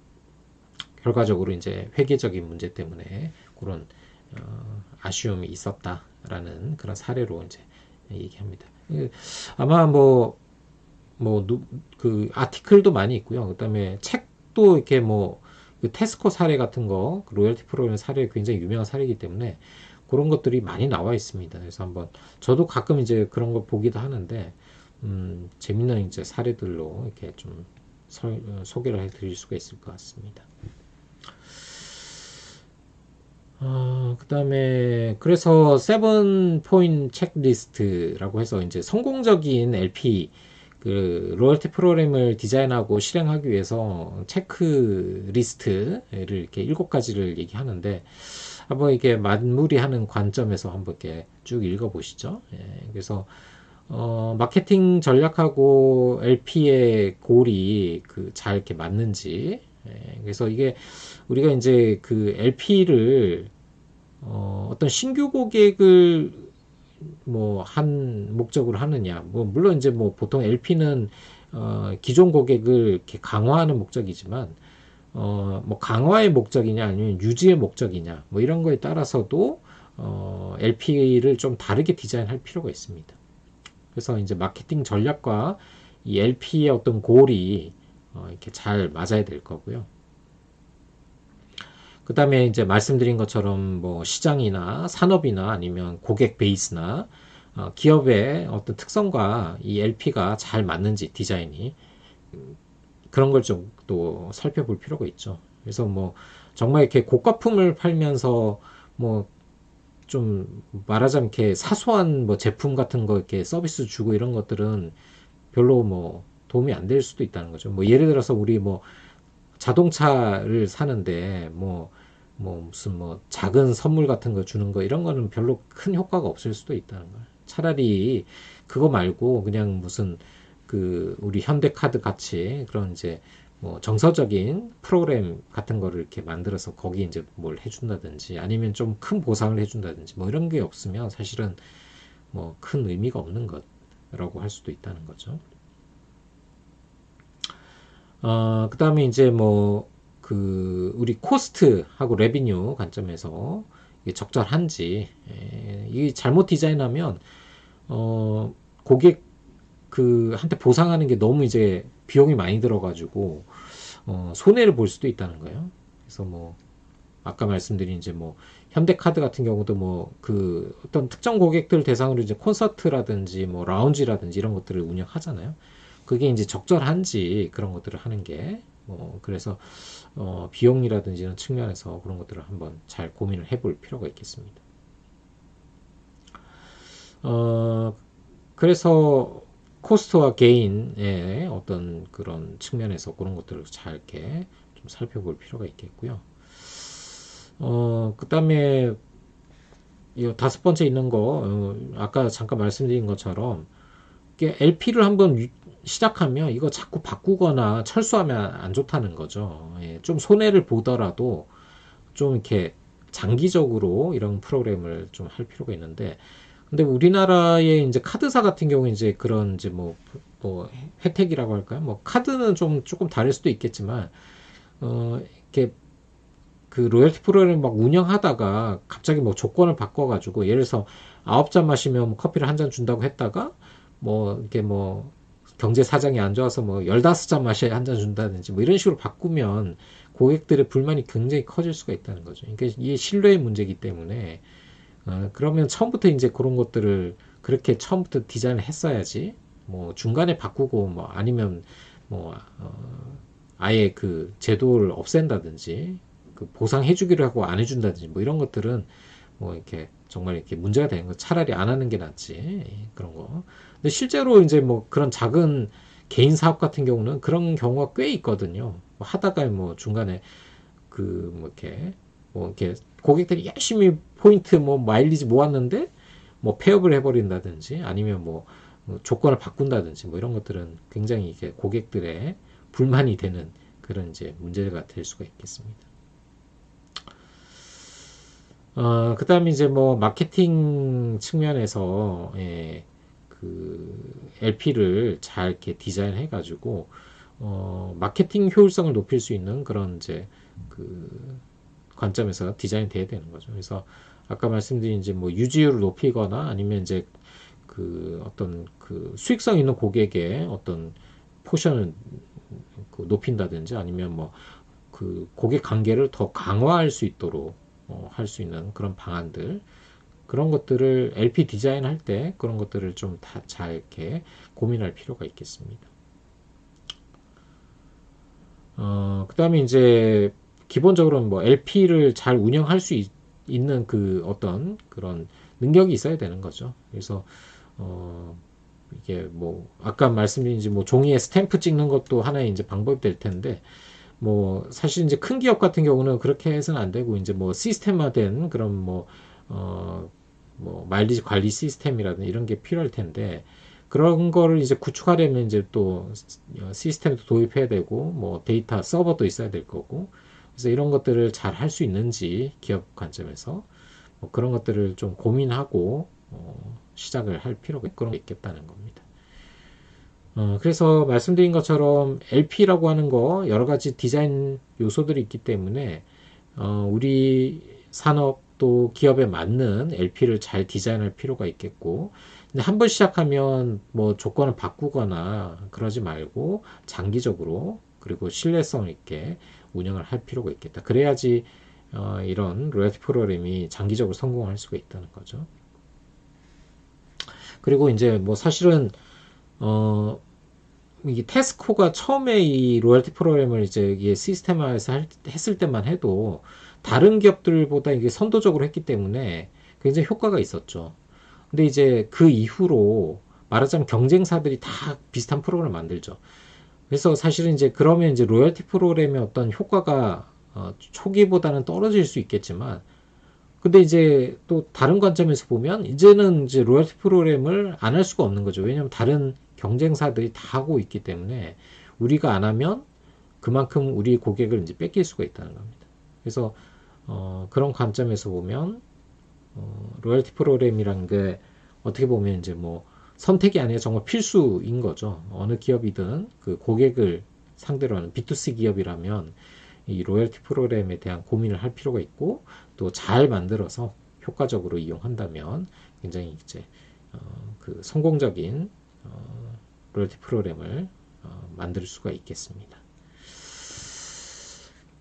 결과적으로 이제 회계적인 문제 때문에 그런 아쉬움이 있었다라는 그런 사례로 이제 얘기합니다. 아마 그 아티클도 많이 있고요. 그다음에 책도 이렇게 그 테스코 사례 같은 거, 그 로열티 프로그램 사례 굉장히 유명한 사례이기 때문에 그런 것들이 많이 나와 있습니다. 그래서 한번 저도 가끔 이제 그런 거 보기도 하는데 재밌는 이제 사례들로 이렇게 좀 소개를 해드릴 수가 있을 것 같습니다. 그 다음에, 그래서 세븐 포인트 체크리스트라고 해서 이제 성공적인 LP, 그, 로열티 프로그램을 디자인하고 실행하기 위해서 체크리스트를 이렇게 7가지를 얘기하는데, 한번 이렇게 맞무리하는 관점에서 한번 이렇게 쭉 읽어보시죠. 예, 그래서, 마케팅 전략하고 LP의 골이 잘 이렇게 맞는지, 예, 그래서 이게 우리가 이제 그 LP를 어떤 신규 고객을 뭐 한 목적으로 하느냐, 뭐 물론 이제 뭐 보통 LP는 기존 고객을 이렇게 강화하는 목적이지만 뭐 강화의 목적이냐 아니면 유지의 목적이냐 뭐 이런 거에 따라서도 LP를 좀 다르게 디자인할 필요가 있습니다. 그래서 이제 마케팅 전략과 이 LP의 어떤 골이 이렇게 잘 맞아야 될 거고요. 그 다음에 이제 말씀드린 것처럼 뭐 시장이나 산업이나 아니면 고객 베이스나 기업의 어떤 특성과 이 LP가 잘 맞는지 디자인이 그런 걸 좀 또 살펴볼 필요가 있죠. 그래서 뭐 정말 이렇게 고가품을 팔면서 뭐 좀 말하자면 이렇게 사소한 뭐 제품 같은 거 이렇게 서비스 주고 이런 것들은 별로 뭐 도움이 안 될 수도 있다는 거죠. 뭐 예를 들어서 우리 뭐 자동차를 사는데 무슨 뭐 작은 선물 같은 거 주는 거 이런 거는 별로 큰 효과가 없을 수도 있다는 거예요. 차라리 그거 말고 그냥 무슨 그 우리 현대카드 같이 그런 이제 뭐 정서적인 프로그램 같은 거를 이렇게 만들어서 거기 이제 뭘 해준다든지 아니면 좀 큰 보상을 해준다든지 뭐 이런 게 없으면 사실은 뭐 큰 의미가 없는 것이라고 할 수도 있다는 거죠. 그 다음에 이제 뭐 그 우리 코스트하고 레비뉴 관점에서 이게 적절한지 이게 잘못 디자인하면 고객 그 한테 보상하는 게 너무 이제 비용이 많이 들어가지고 손해를 볼 수도 있다는 거예요. 그래서 뭐 아까 말씀드린 이제 뭐 현대카드 같은 경우도 뭐 그 어떤 특정 고객들 대상으로 이제 콘서트라든지 뭐 라운지라든지 이런 것들을 운영하잖아요. 그게 이제 적절한지 그런 것들을 하는 게 그래서 비용이라든지 이런 측면에서 그런 것들을 한번 잘 고민을 해볼 필요가 있겠습니다. 그래서 코스트와 게인의 어떤 그런 측면에서 그런 것들을 잘 이렇게 좀 살펴볼 필요가 있겠고요. 그 다음에 이 다섯 번째 있는 거, 아까 잠깐 말씀드린 것처럼 LP를 한번 시작하면 이거 자꾸 바꾸거나 철수하면 안 좋다는 거죠. 예, 좀 손해를 보더라도 좀 이렇게 장기적으로 이런 프로그램을 좀 할 필요가 있는데, 근데 우리나라의 이제 카드사 같은 경우 이제 그런 이제 뭐 혜택이라고 할까요? 뭐 카드는 좀 조금 다를 수도 있겠지만, 이렇게 그 로열티 프로그램 막 운영하다가 갑자기 뭐 조건을 바꿔가지고 예를 들어서 9잔 마시면 뭐 커피를 한 잔 준다고 했다가 뭐 이렇게 뭐 경제 사정이 안 좋아서 뭐 15잔 마셔야 한 잔 준다든지 뭐 이런 식으로 바꾸면 고객들의 불만이 굉장히 커질 수가 있다는 거죠. 그러니까 이게 신뢰의 문제이기 때문에 그러면 처음부터 이제 그런 것들을 그렇게 처음부터 디자인을 했어야지 뭐 중간에 바꾸고 뭐 아니면 뭐 아예 그 제도를 없앤다든지 그 보상해주기로 하고 안 해준다든지 뭐 이런 것들은 뭐 이렇게 정말 이렇게 문제가 되는 거 차라리 안 하는 게 낫지 그런 거. 근데 실제로 이제 뭐 그런 작은 개인 사업 같은 경우는 그런 경우가 꽤 있거든요. 뭐 하다가 뭐 중간에 그 뭐 이렇게 고객들이 열심히 포인트 뭐 마일리지 모았는데 뭐 폐업을 해버린다든지 아니면 뭐 조건을 바꾼다든지 뭐 이런 것들은 굉장히 이게 고객들의 불만이 되는 그런 이제 문제가 될 수가 있겠습니다. 그 다음에 이제 뭐 마케팅 측면에서 그 LP를 잘 이렇게 디자인 해가지고 마케팅 효율성을 높일 수 있는 그런 이제 그 관점에서 디자인 돼야 되는 거죠. 그래서 아까 말씀드린 이제 뭐 유지율을 높이거나 아니면 이제 그 어떤 그 수익성 있는 고객의 어떤 포션을 그 높인다든지 아니면 뭐 그 고객 관계를 더 강화할 수 있도록 할 수 있는 그런 방안들 그런 것들을 LP 디자인 할 때 그런 것들을 좀 다 잘 이렇게 고민할 필요가 있겠습니다. 그 다음에 이제 기본적으로 뭐 LP를 잘 운영할 수 있는 그 어떤 그런 능력이 있어야 되는 거죠. 그래서 이게 뭐 아까 말씀드린 이제 뭐 종이에 스탬프 찍는 것도 하나의 이제 방법이 될 텐데 뭐 사실 이제 큰 기업 같은 경우는 그렇게 해서는 안 되고 이제 뭐 시스템화된 그런 뭐 마일리지 관리 시스템이라든지 이런 게 필요할 텐데 그런 거를 이제 구축하려면 이제 또 시스템도 도입해야 되고 뭐 데이터 서버도 있어야 될 거고 그래서 이런 것들을 잘 할 수 있는지 기업 관점에서 뭐 그런 것들을 좀 고민하고 시작을 할 필요가 있겠다는 겁니다. 그래서 말씀드린 것처럼 LP라고 하는 거 여러 가지 디자인 요소들이 있기 때문에 우리 산업 또 기업에 맞는 LP를 잘 디자인할 필요가 있겠고 근데 한번 시작하면 뭐 조건을 바꾸거나 그러지 말고 장기적으로 그리고 신뢰성 있게 운영을 할 필요가 있겠다. 그래야지 이런 로열티 프로그램이 장기적으로 성공할 수가 있다는 거죠. 그리고 이제 뭐 사실은 이게 테스코가 처음에 이 로열티 프로그램을 이제 이게 시스템화해서 했을 때만 해도 다른 기업들보다 이게 선도적으로 했기 때문에 굉장히 효과가 있었죠. 근데 이제 그 이후로 말하자면 경쟁사들이 다 비슷한 프로그램을 만들죠. 그래서 사실은 이제 그러면 이제 로열티 프로그램의 어떤 효과가 초기보다는 떨어질 수 있겠지만 근데 이제 또 다른 관점에서 보면 이제는 이제 로열티 프로그램을 안 할 수가 없는 거죠. 왜냐하면 다른 경쟁사들이 다 하고 있기 때문에 우리가 안 하면 그만큼 우리 고객을 이제 뺏길 수가 있다는 겁니다. 그래서 그런 관점에서 보면 로열티 프로그램이라는 게 어떻게 보면 이제 뭐 선택이 아니라 정말 필수인 거죠. 어느 기업이든 그 고객을 상대로 하는 B2C 기업이라면 이 로열티 프로그램에 대한 고민을 할 필요가 있고 또 잘 만들어서 효과적으로 이용한다면 굉장히 이제 그 성공적인 로열티 프로그램을 만들 수가 있겠습니다.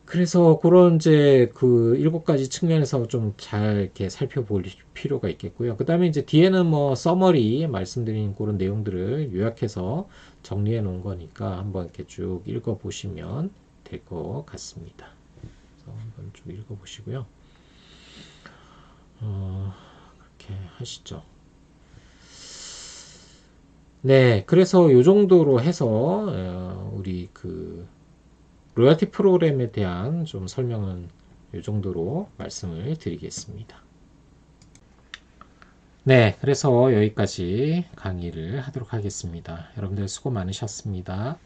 그래서 그런 이제 그 7가지 측면에서 좀 잘 이렇게 살펴볼 필요가 있겠고요. 그 다음에 이제 뒤에는 뭐 서머리 말씀드린 그런 내용들을 요약해서 정리해 놓은 거니까 한번 이렇게 쭉 읽어 보시면 될 것 같습니다. 그래서 한번 쭉 읽어 보시고요. 그렇게 하시죠. 네, 그래서 요 정도로 해서 우리 그 로열티 프로그램에 대한 좀 설명은 이 정도로 말씀을 드리겠습니다. 네, 그래서 여기까지 강의를 하도록 하겠습니다. 여러분들 수고 많으셨습니다.